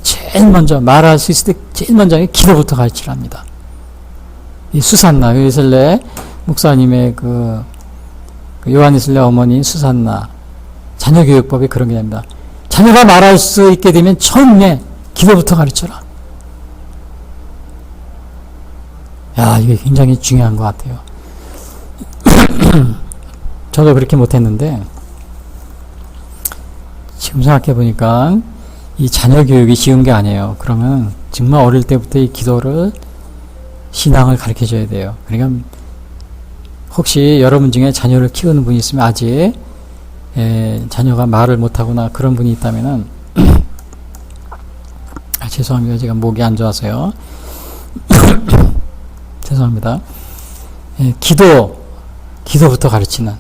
제일 먼저, 말할 수 있을 때 제일 먼저 기도부터 가르치랍니다. 이 수산나, 웨슬레 목사님의 요한 웨슬레 어머니인 수산나, 자녀교육법이 그런 게 됩니다. 자녀가 말할 수 있게 되면 처음에 기도부터 가르쳐라. 이게 굉장히 중요한 것 같아요. 저도 그렇게 못했는데, 지금 생각해보니까 이 자녀교육이 쉬운 게 아니에요. 그러면 정말 어릴 때부터 이 기도를, 신앙을 가르쳐줘야 돼요. 그러니까 혹시 여러분 중에 자녀를 키우는 분이 있으면 아직 자녀가 말을 못하거나 그런 분이 있다면은 죄송합니다. 제가 목이 안 좋아서요. 죄송합니다. 기도부터 가르치는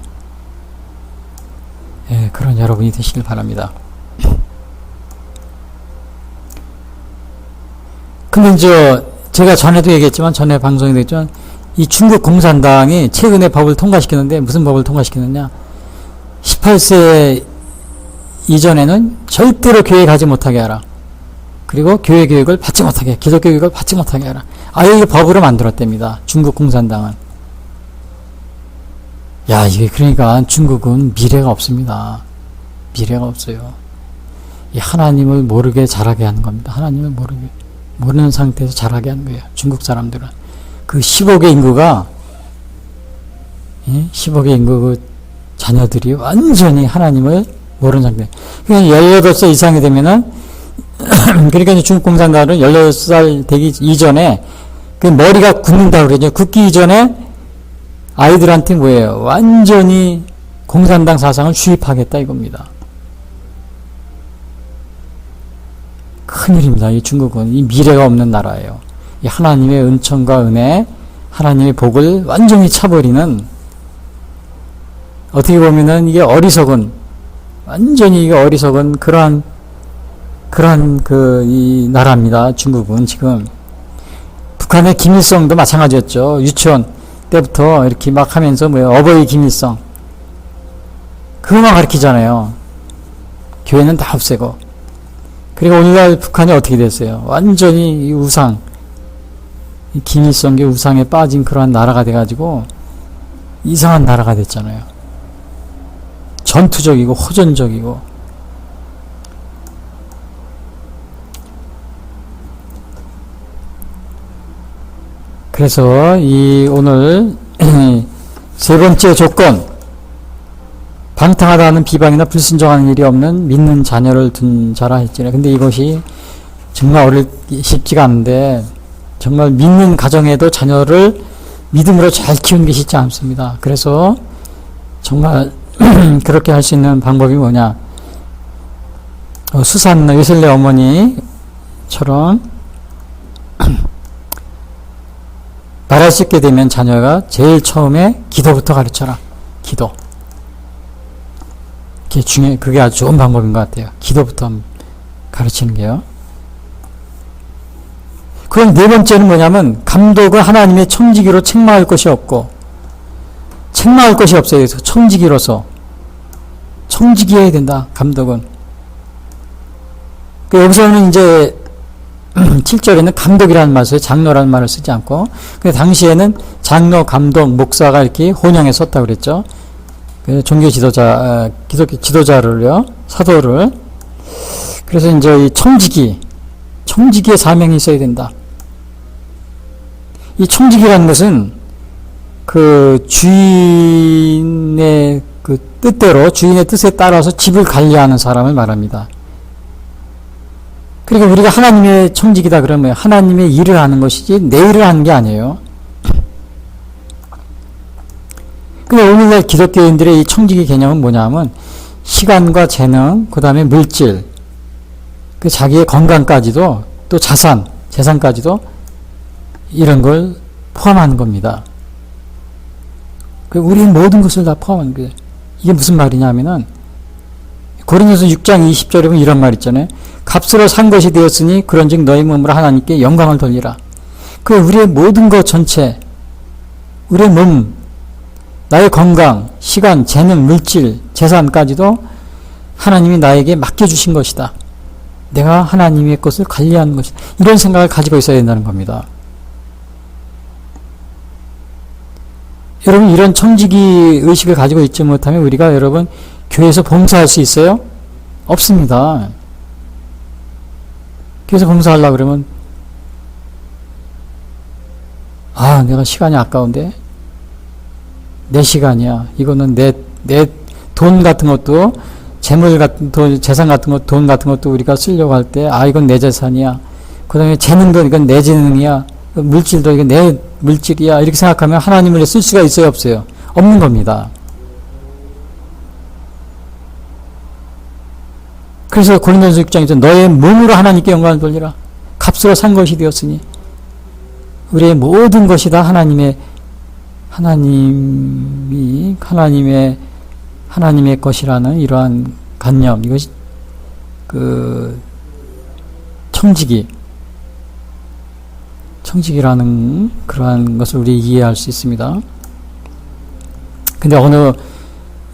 그런 여러분이 되시길 바랍니다. 근데 제가 전에도 얘기했지만, 전에 방송에도 했지만, 이 중국 공산당이 최근에 법을 통과시켰는데, 무슨 법을 통과시켰느냐? 18세 이전에는 절대로 교회 가지 못하게 하라. 그리고 교회 교육을 받지 못하게, 기독교 교육을 받지 못하게 하라. 아예 이게 법으로 만들었답니다. 중국 공산당은. 야, 이게 그러니까 중국은 미래가 없습니다. 미래가 없어요. 이 하나님을 모르게 자라게 하는 겁니다. 하나님을 모르는 상태에서 자라게 하는 거예요. 중국 사람들은. 그 10억의 인구가, 10억의 인구 그 자녀들이 완전히 하나님을 모르는 상태. 그냥 18살 이상이 되면은, 그러니까 이제 중국 공산당은 18살 되기 이전에 그 머리가 굳는다고 그러죠. 굳기 이전에 아이들한테 뭐예요? 완전히 공산당 사상을 주입하겠다 이겁니다. 큰일입니다. 이 중국은 이 미래가 없는 나라예요. 이 하나님의 은총과 은혜, 하나님의 복을 완전히 차버리는, 어떻게 보면은 이게 완전히 이게 어리석은 그러한 이 나라입니다. 중국은 지금. 북한의 김일성도 마찬가지였죠. 유치원 때부터 이렇게 막 하면서 어버이 김일성. 그거만 가르치잖아요. 교회는 다 없애고. 그리고 오늘날 북한이 어떻게 됐어요? 완전히 이 우상, 이 김일성계 우상에 빠진 그러한 나라가 돼가지고 이상한 나라가 됐잖아요. 전투적이고 호전적이고. 그래서 오늘 세 번째 조건, 방탕하다는 비방이나 불순종하는 일이 없는 믿는 자녀를 둔 자라 했잖아요. 근데 이것이 정말 쉽지가 않은데, 정말 믿는 가정에도 자녀를 믿음으로 잘 키우는 게 쉽지 않습니다. 그래서 정말 그렇게 할 수 있는 방법이 뭐냐? 수산 요셀네 어머니처럼 말할 수 있게 되면 자녀가 제일 처음에 기도부터 가르쳐라. 기도. 그게 아주 좋은 방법인 것 같아요. 기도부터 가르치는 게요. 그럼 네 번째는 뭐냐면, 감독은 하나님의 청지기로 책망할 것이 없고, 책망할 것이 없어요. 그래서 청지기로서. 청지기해야 된다, 감독은. 여기서는 이제 7절에는 감독이라는 말을 써요. 장로라는 말을 쓰지 않고. 근데 당시에는 장로, 감독, 목사가 이렇게 혼용해 썼다고 그랬죠. 종교 지도자, 기독교 지도자를요, 사도를. 그래서 이제 이 청지기의 사명이 있어야 된다. 이 청지기라는 것은 그 주인의 그 뜻대로, 주인의 뜻에 따라서 집을 관리하는 사람을 말합니다. 그러니까 우리가 하나님의 청지기다 그러면 하나님의 일을 하는 것이지 내 일을 하는 게 아니에요. 근데 오늘날 기독교인들의 이 청지기 개념은 뭐냐면, 시간과 재능, 그 다음에 물질, 그 자기의 건강까지도, 또 재산까지도 이런 걸 포함하는 겁니다. 우리의 모든 것을 다 포함하는 거예요. 이게 무슨 말이냐면은, 고린도서 6장 20절에 보면 이런 말 있잖아요. 값으로 산 것이 되었으니 그런즉 너희 몸으로 하나님께 영광을 돌리라. 우리의 모든 것 전체, 우리의 몸, 나의 건강, 시간, 재능, 물질, 재산까지도 하나님이 나에게 맡겨주신 것이다. 내가 하나님의 것을 관리하는 것이다. 이런 생각을 가지고 있어야 된다는 겁니다. 여러분, 이런 청지기 의식을 가지고 있지 못하면 우리가 여러분 교회에서 봉사할 수 있어요? 없습니다. 교회에서 봉사하려고 그러면 내가 시간이 아까운데 내 시간이야. 이거는 내 돈 같은 것도, 재물 같은 재산 같은 것, 돈 같은 것도 우리가 쓰려고 할 때 이건 내 재산이야. 그 다음에 재능도 이건 내 재능이야. 물질도 이건 내 물질이야. 이렇게 생각하면 하나님을 쓸 수가 있어요, 없어요? 없는 겁니다. 그래서 고린도전서 6장에서 너의 몸으로 하나님께 영광을 돌리라. 값으로 산 것이 되었으니 우리의 모든 것이 다 하나님의 것이라는 이러한 관념, 이것이 청지기라는 그러한 것을 우리 이해할 수 있습니다. 근데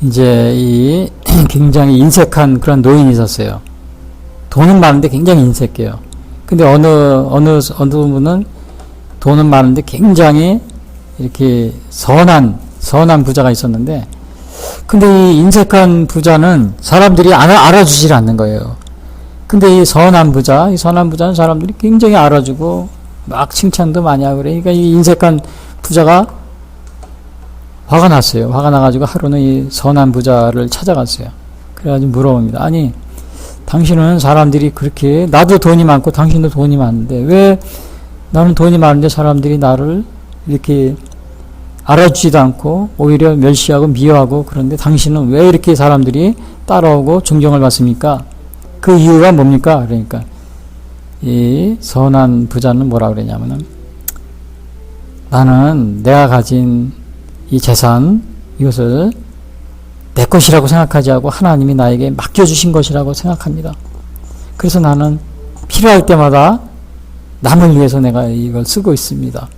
이제 굉장히 인색한 그런 노인이 있었어요. 돈은 많은데 굉장히 인색해요. 근데 어느 분은 돈은 많은데 굉장히 이렇게 선한 부자가 있었는데, 근데 이 인색한 부자는 사람들이 알아주질 않는 거예요. 근데 이 선한 부자는 사람들이 굉장히 알아주고 막 칭찬도 많이 하고 그래. 그러니까 이 인색한 부자가 화가 났어요. 화가 나가지고 하루는 이 선한 부자를 찾아갔어요. 그래가지고 물어봅니다. 아니, 당신은 사람들이 그렇게, 나도 돈이 많고 당신도 돈이 많은데 왜 나는 돈이 많은데 사람들이 나를 이렇게 알아주지도 않고 오히려 멸시하고 미워하고, 그런데 당신은 왜 이렇게 사람들이 따라오고 존경을 받습니까? 그 이유가 뭡니까? 그러니까 이 선한 부자는 뭐라 그러냐면은, 나는 내가 가진 이 재산, 이것을 내 것이라고 생각하지 않고 하나님이 나에게 맡겨주신 것이라고 생각합니다. 그래서 나는 필요할 때마다 남을 위해서 내가 이걸 쓰고 있습니다.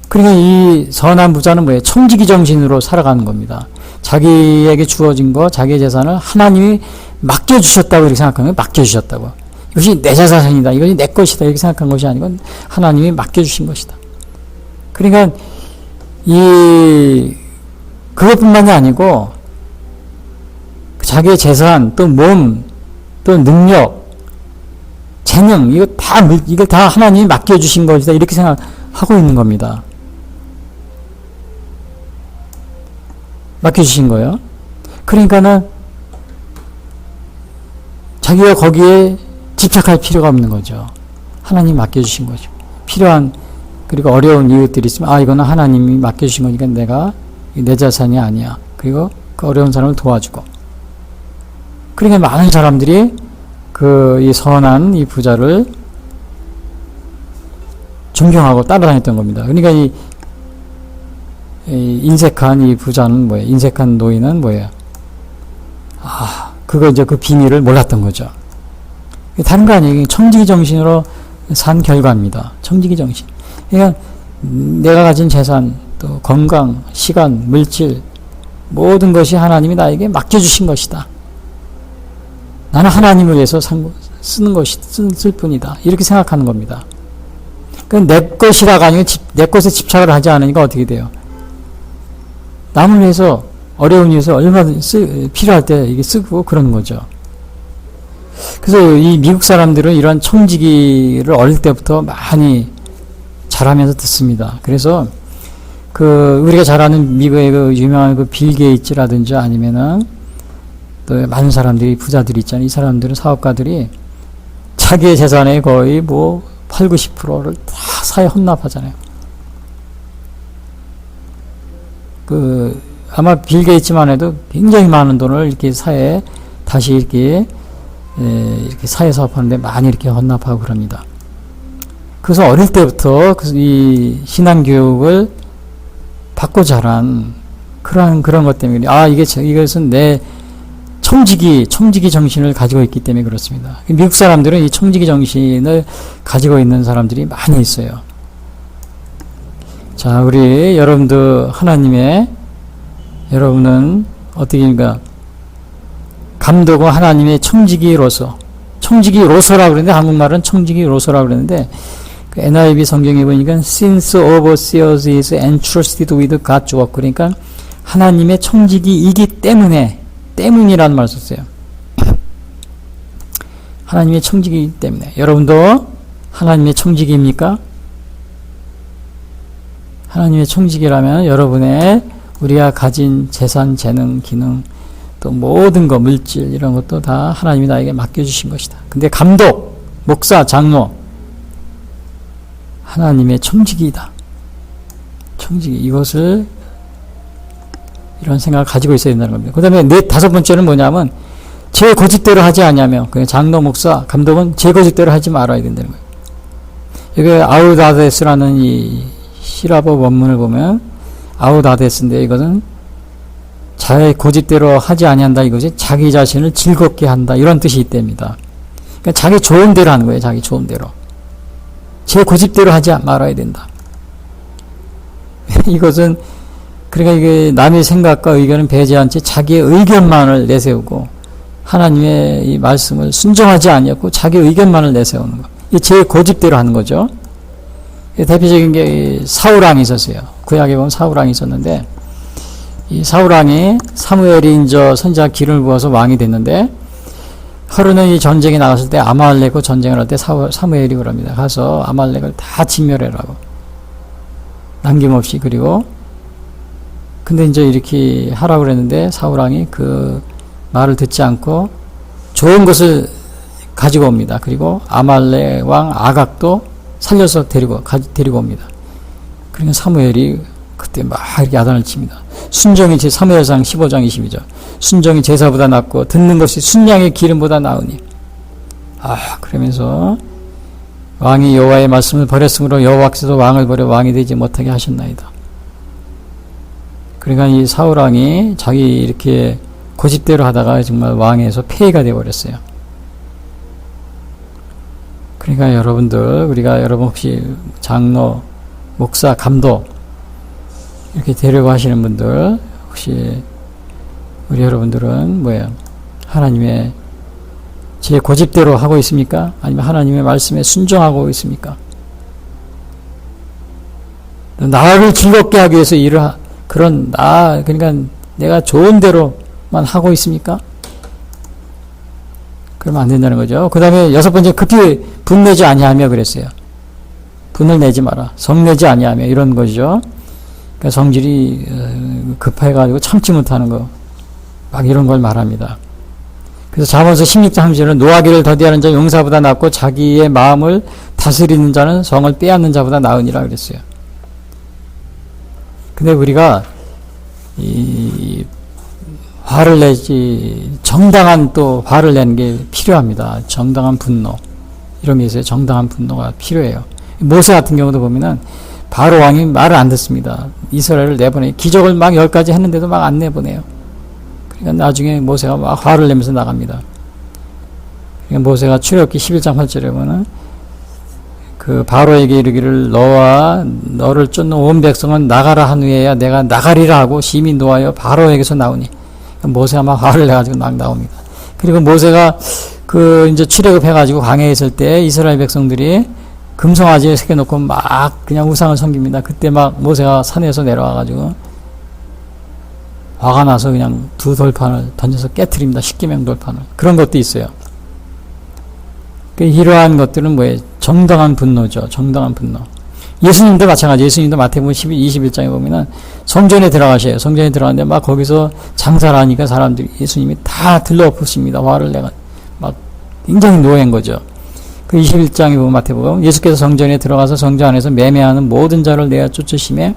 그러니까 이 선한 부자는 뭐예요? 청지기 정신으로 살아가는 겁니다. 자기에게 주어진 거, 자기의 재산을 하나님이 맡겨주셨다고 이렇게 생각하는 거예요. 맡겨주셨다고. 이것이 내 재산이다, 이것이 내 것이다, 이렇게 생각한 것이 아니고 하나님이 맡겨주신 것이다. 그러니까 그것뿐만이 아니고 자기의 재산, 또 몸, 또 능력, 재능, 이걸 다 하나님이 맡겨주신 것이다, 이렇게 생각하고 있는 겁니다. 맡겨주신 거예요. 그러니까는 자기가 거기에 집착할 필요가 없는 거죠. 하나님이 맡겨주신 거죠. 그리고 어려운 이웃들이 있으면, 이거는 하나님이 맡겨주신 거니까 내가 내 재산이 아니야. 그리고 그 어려운 사람을 도와주고. 그러니까 많은 사람들이 이 선한 이 부자를 존경하고 따라다녔던 겁니다. 그러니까 이 인색한 이 부자는 뭐예요? 인색한 노인은 뭐예요? 그거 이제 그 비밀을 몰랐던 거죠. 다른 거 아니에요. 청지기 정신으로 산 결과입니다. 청지기 정신. 그러니까 내가 가진 재산, 또 건강, 시간, 물질, 모든 것이 하나님이 나에게 맡겨주신 것이다. 나는 하나님을 위해서 쓸 뿐이다. 이렇게 생각하는 겁니다. 내 것이라가 아니고 내 것에 집착을 하지 않으니까 어떻게 돼요? 남을 위해서, 어려운 이웃을 얼마든지 필요할 때 이게 쓰고 그러는 거죠. 그래서 이 미국 사람들은 이런 청지기를 어릴 때부터 많이 잘하면서 듣습니다. 그래서 우리가 잘 아는 미국의 유명한 빌 게이츠라든지 아니면은 또 많은 사람들이, 부자들이 있잖아요. 이 사람들은, 사업가들이 자기의 재산의 거의 8, 90%를 다 사회에 헌납하잖아요. 아마 빌 게이츠만 해도 굉장히 많은 돈을 이렇게 사회에 다시 이렇게 사회 사업하는데 많이 이렇게 헌납하고 그럽니다. 그래서 어릴 때부터 이 신앙교육을 받고 자란 그런 것 때문에, 이것은 내 청지기 정신을 가지고 있기 때문에 그렇습니다. 미국 사람들은 이 청지기 정신을 가지고 있는 사람들이 많이 있어요. 자, 우리 여러분도 여러분은 어떻게인가? 감독은 하나님의 청지기로서라고 그러는데, 한국말은 청지기로서라고 그러는데, NIV 성경에 보니까 since overseers is entrusted with God's work, 그러니까 하나님의 청지기이기 때문이라는 말을 썼어요. 하나님의 청지기이기 때문에. 여러분도 하나님의 청지기입니까? 하나님의 청지기라면 우리가 가진 재산, 재능, 기능, 또 모든 거, 물질, 이런 것도 다 하나님이 나에게 맡겨주신 것이다. 근데 감독, 목사, 장로, 하나님의 청지기이다. 청지기 이것을 이런 생각을 가지고 있어야 된다는 겁니다. 그 다음에 다섯 번째는 뭐냐면 제 고집대로 하지 않냐며 그 장로 목사 감독은 제 고집대로 하지 말아야 된다는 거예요. 이게 아우다데스라는 이 히라보 원문을 보면 아우다데스인데 이것은 자의 고집대로 하지 아니한다 이것이 자기 자신을 즐겁게 한다 이런 뜻이 있답니다. 그러니까 자기 좋은 대로 하는 거예요. 자기 좋은 대로. 제 고집대로 하지 말아야 된다. 이것은 그러니까 이게 남의 생각과 의견은 배제한 채 자기의 의견만을 내세우고 하나님의 이 말씀을 순종하지 아니었고 자기 의견만을 내세우는 것. 이게 제 고집대로 하는 거죠. 대표적인 게 사울왕이 있었어요. 구약에 보면 사울왕이 있었는데 이 사울왕이 사무엘이 이제 선지자 기름을 부어서 왕이 됐는데 하루는 이 전쟁에 나갔을 때 아말렉과 전쟁을 할 때 사무엘이 그럽니다. 가서 아말렉을 다 진멸해라고 남김없이. 그리고 근데 이제 이렇게 하라고 그랬는데 사울왕이 그 말을 듣지 않고 좋은 것을 가지고 옵니다. 그리고 아말렉 왕 아각도 살려서 데리고 옵니다. 그러니까 사무엘이 그때 막 이렇게 야단을 칩니다. 순종이 제 사무엘상 15장 22절. 순종이 제사보다 낫고 듣는 것이 순양의 기름보다 나으니. 그러면서 왕이 여호와의 말씀을 버렸으므로 여호와께서도 왕을 버려 왕이 되지 못하게 하셨나이다. 그러니까 이 사울 왕이 자기 이렇게 고집대로 하다가 정말 왕에서 폐위가 되어버렸어요. 그러니까 여러분들, 여러분 혹시 장로, 목사, 감독 이렇게 되려고 하시는 분들, 혹시 우리 여러분들은 뭐예요? 하나님의 제 고집대로 하고 있습니까? 아니면 하나님의 말씀에 순종하고 있습니까? 나를 즐겁게 하기 위해서 그러니까 내가 좋은 대로만 하고 있습니까? 그러면 안 된다는 거죠. 그 다음에 여섯 번째, 급히 분내지 아니하며 그랬어요. 분을 내지 마라. 성내지 아니하며 이런 거죠. 그러니까 성질이 급해가지고 참지 못하는 거. 막 이런 걸 말합니다. 그래서 잠언서 16장 30절은 노하기를 더디하는 자 용사보다 낫고 자기의 마음을 다스리는 자는 성을 빼앗는 자보다 나으니라 그랬어요. 근데 우리가 이 화를 내지 정당한 또 화를 내는 게 필요합니다. 정당한 분노 이런 게 있어요. 정당한 분노가 필요해요. 모세 같은 경우도 보면은 바로 왕이 말을 안 듣습니다. 이스라엘을 내보내 기적을 막 10가지 했는데도 막 안 내보내요. 그러니까 나중에 모세가 막 화를 내면서 나갑니다. 그러니까 모세가 출애굽기 11장 8절에 보면은 그 바로에게 이르기를 너와 너를 쫓는 온 백성은 나가라 한 후에야 내가 나가리라 하고 심히 노하여 바로에게서 나오니. 모세가 막 화를 내가지고 막 나옵니다. 그리고 모세가 이제 출애굽해가지고 광야에 있을 때 이스라엘 백성들이 금송아지에 새겨놓고 막 그냥 우상을 섬깁니다. 그때 막 모세가 산에서 내려와가지고 화가 나서 그냥 두 돌판을 던져서 깨트립니다. 십계명 돌판을. 그런 것도 있어요. 이러한 것들은 뭐예요? 정당한 분노죠. 정당한 분노. 예수님도 마찬가지. 예수님도 마태복음 21장에 보면은 성전에 들어가셔요. 성전에 들어가는데 막 거기서 장사를 하니까 사람들이 예수님이 다 들러엎으십니다. 화를 내가 막 굉장히 노예인 거죠. 그 21장에 보면 마태복음 예수께서 성전에 들어가서 성전 안에서 매매하는 모든 자를 내어 쫓으시며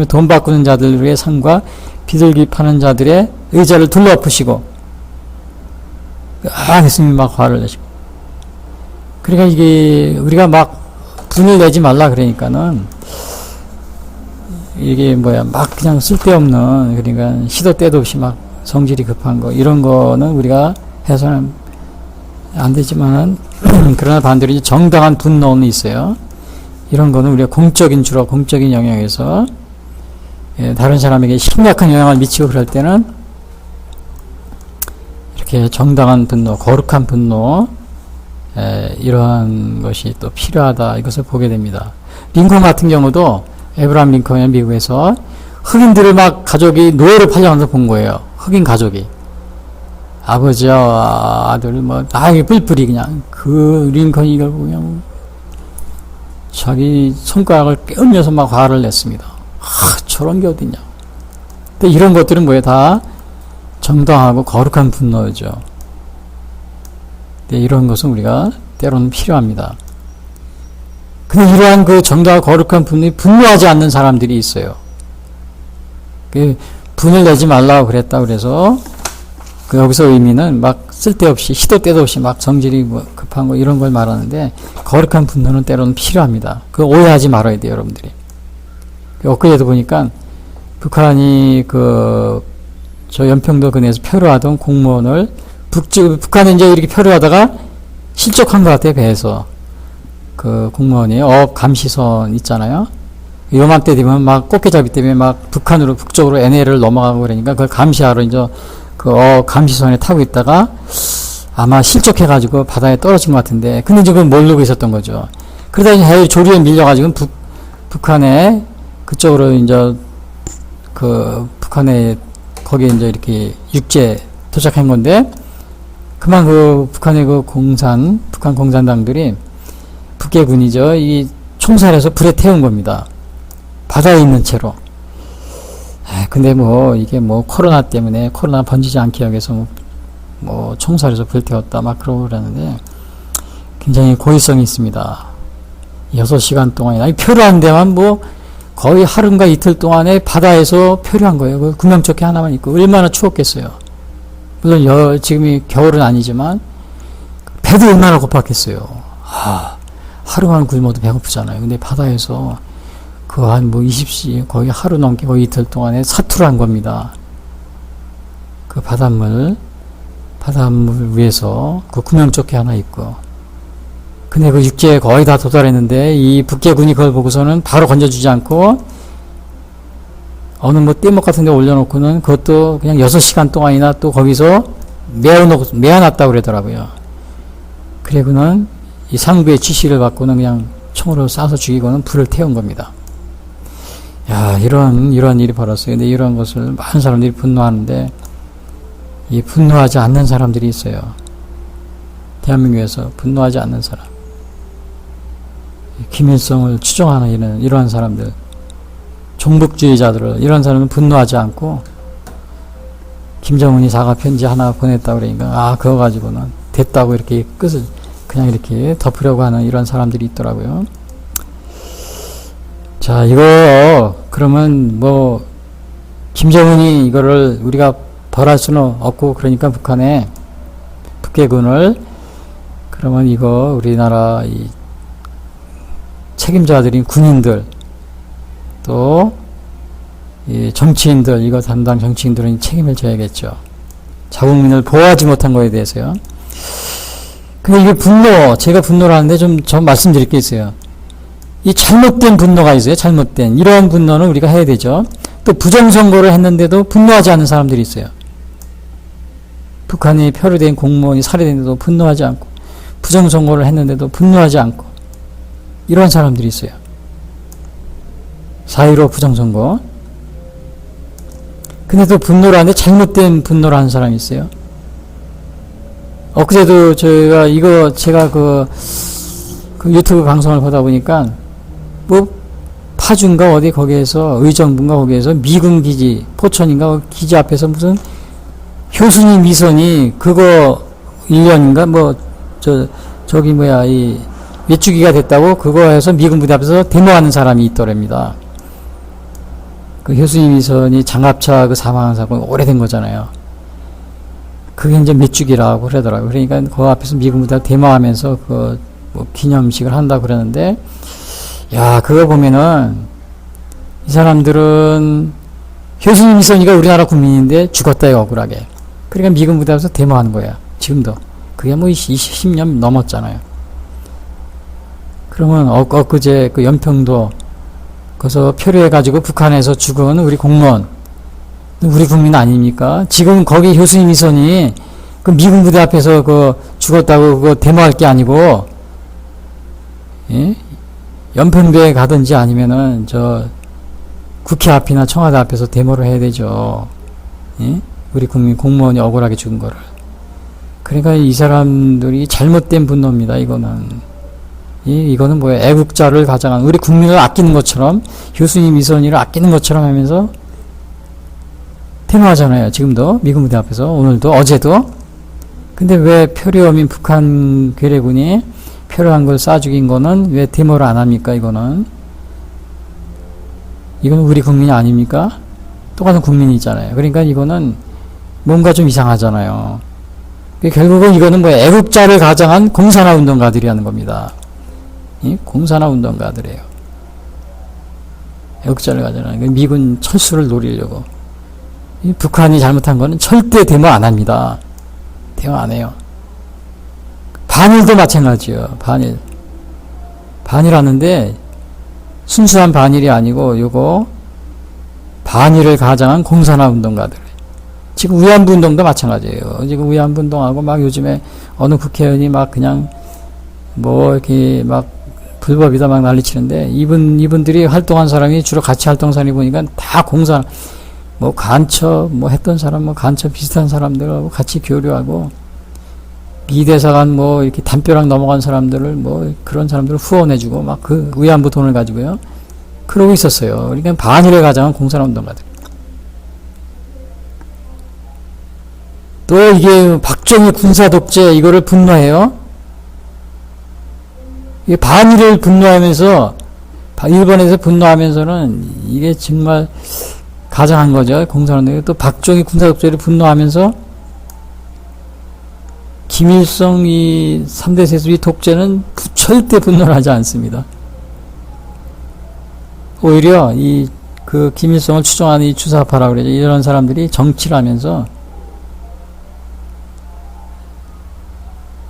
돈 바꾸는 자들의 상과 비둘기 파는 자들의 의자를 둘러엎으시고 예수님이 막 화를 내시고. 그러니까 이게 우리가 막 분을 내지 말라 그러니까는 이게 막 그냥 쓸데없는, 그러니까 시도 때도 없이 막 성질이 급한 거 이런 거는 우리가 해서는 안 되지만은 그러나 반대로 이제 정당한 분노는 있어요. 이런 거는 우리가 주로 공적인 영역에서 다른 사람에게 심각한 영향을 미치고 그럴 때는 이렇게 정당한 분노, 거룩한 분노 이러한 것이 또 필요하다 이것을 보게 됩니다. 링컨 같은 경우도 에브라함 링컨이 미국에서 흑인들을 막 가족이 노예로 팔려가면서 본 거예요. 흑인 가족이 아버지와 아들 나에게 뿔뿔이 그냥 그 링컨이 이걸 그냥 자기 손가락을 깨물면서 막 화를 냈습니다. 저런 게 어딨냐. 근데 이런 것들은 뭐예요? 다 정당하고 거룩한 분노죠. 근데 이런 것은 우리가 때로는 필요합니다. 근데 이러한 그 정당과 거룩한 분이 분노하지 않는 사람들이 있어요. 그 분을 내지 말라고 그랬다 그래서 그 여기서 의미는 막 쓸데없이 시도 때도 없이 막 성질이 뭐 급한 거 이런 걸 말하는데 거룩한 분노는 때로는 필요합니다. 그 오해하지 말아야 돼요, 여러분들이. 엊그제도 보니까 북한이 저 연평도 근해에서 표류하던 공무원을 북한에 이제 이렇게 표류하다가 실족한 것 같아요, 배에서. 그 공무원이 감시선 있잖아요. 요맘때 되면 막 꽃게잡이 때문에 막 북쪽으로 NL을 넘어가고 그러니까 그걸 감시하러 이제 감시선에 타고 있다가 아마 실족해가지고 바다에 떨어진 것 같은데, 근데 지금 모르고 있었던 거죠. 그러다 이제 조류에 밀려가지고 북한에 그쪽으로 이제 북한에 거기에 이제 이렇게 육지에 도착한 건데, 그만 북한의 북한 공산당들이 북계군이죠. 이 총살해서 불에 태운 겁니다. 바다에 있는 채로. 근데 이게 코로나 때문에 코로나 번지지 않게 하기 위해서 총살해서 불 태웠다 막 그러고 그러는데 굉장히 고의성이 있습니다. 6시간 동안이나 표류한 데만 거의 하루인가 이틀 동안에 바다에서 표류한 거예요. 그 구명조끼 하나만 입고 얼마나 추웠겠어요. 물론 지금이 겨울은 아니지만 배도 얼마나 고팠겠어요. 하루만 굶어도 배고프잖아요. 근데 바다에서 한 20시 거의 하루 넘게 거의 이틀 동안에 사투를 한 겁니다. 그 바닷물 위에서 그 구명조끼 하나 입고. 근데 그 육지에 거의 다 도달했는데 이 북계군이 그걸 보고서는 바로 건져주지 않고 어느 뗏목 같은 데 올려놓고는 그것도 그냥 6시간 동안이나 또 거기서 메어놨다고 그러더라고요. 그리고는 이 상부의 지시를 받고는 그냥 총으로 쏴서 죽이고는 불을 태운 겁니다. 야, 이런 일이 벌었어요. 근데 이런 것을 많은 사람들이 분노하는데, 이 분노하지 않는 사람들이 있어요. 대한민국에서 분노하지 않는 사람. 김일성을 추종하는 이러한 사람들, 종북주의자들을, 이런 사람은 분노하지 않고, 김정은이 사과 편지 하나 보냈다 그러니까, 그거 가지고는 됐다고 이렇게 끝을 그냥 이렇게 덮으려고 하는 이런 사람들이 있더라고요. 자, 이거 그러면 김정은이 이거를 우리가 벌할 수는 없고, 그러니까 북계군을 그러면 이거 우리나라 이 책임자들인 군인들 또 이 정치인들, 이거 담당 정치인들은 책임을 져야겠죠. 자국민을 보호하지 못한 거에 대해서요. 근데 이게 제가 분노를 하는데 좀 말씀드릴 게 있어요. 이 잘못된 분노가 있어요. 잘못된. 이러한 분노는 우리가 해야 되죠. 또 부정선거를 했는데도 분노하지 않는 사람들이 있어요. 북한이 표류된 공무원이 살해됐는데도 분노하지 않고, 부정선거를 했는데도 분노하지 않고, 이러한 사람들이 있어요. 4.15 부정선거. 근데 또 분노를 하는데 잘못된 분노를 하는 사람이 있어요. 엊그제도 제가 그 유튜브 방송을 보다 보니까 파주인가 어디 거기에서 의정부인가 거기에서 미군 기지 포천인가 기지 앞에서 무슨 효순이 미선이 그거 1년인가 이 메추기가 됐다고 그거 해서 미군 부대 앞에서 데모하는 사람이 있더랍니다. 그 효순이 미선이 장갑차 사망한 사건 오래된 거잖아요. 그게 이제 메추기라고 그러더라고요. 그러니까 그 앞에서 미군 부대 데모하면서 기념식을 한다 그러는데, 야, 그거 보면은 이 사람들은 효순이 미선이가 우리나라 국민인데 죽었다 억울하게. 그러니까 미군 부대 앞에서 데모하는 거야. 지금도. 그게 20년 넘었잖아요. 그러면 엊그제 그 연평도 거기서 표류해가지고 북한에서 죽은 우리 공무원, 우리 국민 아닙니까? 지금 거기 효순이 미선이 그 미군 부대 앞에서 죽었다고 그거 데모할 게 아니고, 예? 연평도에 가든지 아니면은 국회 앞이나 청와대 앞에서 데모를 해야 되죠. 예? 우리 국민 공무원이 억울하게 죽은 거를. 그러니까 이 사람들이 잘못된 분노입니다. 이거는. 이거는 애국자를 가장한 우리 국민을 아끼는 것처럼, 효순이 미선이를 아끼는 것처럼 하면서 데모하잖아요. 지금도 미군 부대 앞에서, 오늘도, 어제도. 근데 왜 표류어민 북한 괴뢰군이 필요한 걸 쏴 죽인 거는 왜 데모를 안 합니까? 이건 우리 국민이 아닙니까? 똑같은 국민이 있잖아요. 그러니까 이거는 뭔가 좀 이상하잖아요. 결국은 이거는 뭐 애국자를 가장한 공산화 운동가들이 하는 겁니다. 공산화 운동가들이에요. 애국자를 가장한 미군 철수를 노리려고. 북한이 잘못한 거는 절대 데모 안 합니다. 데모 안 해요. 반일도 마찬가지예요. 반일하는데 순수한 반일이 아니고 요거 반일을 가장한 공산화 운동가들. 지금 위안부 운동도 마찬가지예요. 지금 위안부 운동하고 막 요즘에 어느 국회의원이 막 그냥 뭐 이렇게 막 불법이다 막 난리치는데 이분들이 활동한 사람이 주로 같이 활동한 사람이 보니까 다 뭐 간첩 뭐 했던 사람 뭐 간첩 비슷한 사람들하고 같이 교류하고 미대사관 뭐 이렇게 담벼락 넘어간 사람들을 뭐 그런 사람들을 후원해주고 막 그 위안부 돈을 가지고요. 그러고 있었어요. 그러니까 반일에 가장한 공산화 운동가들. 또 이게 박정희 군사 독재 이거를 분노해요. 이게 반일을 분노하면서 일본에서 분노하면서는 이게 정말 가장한 거죠. 공산화 운동이 또 박정희 군사 독재를 분노하면서 김일성 이 3대 세습이 독재는 절대 분노를 하지 않습니다. 오히려 그 김일성을 추종하는 이 주사파라고 그러죠. 이런 사람들이 정치를 하면서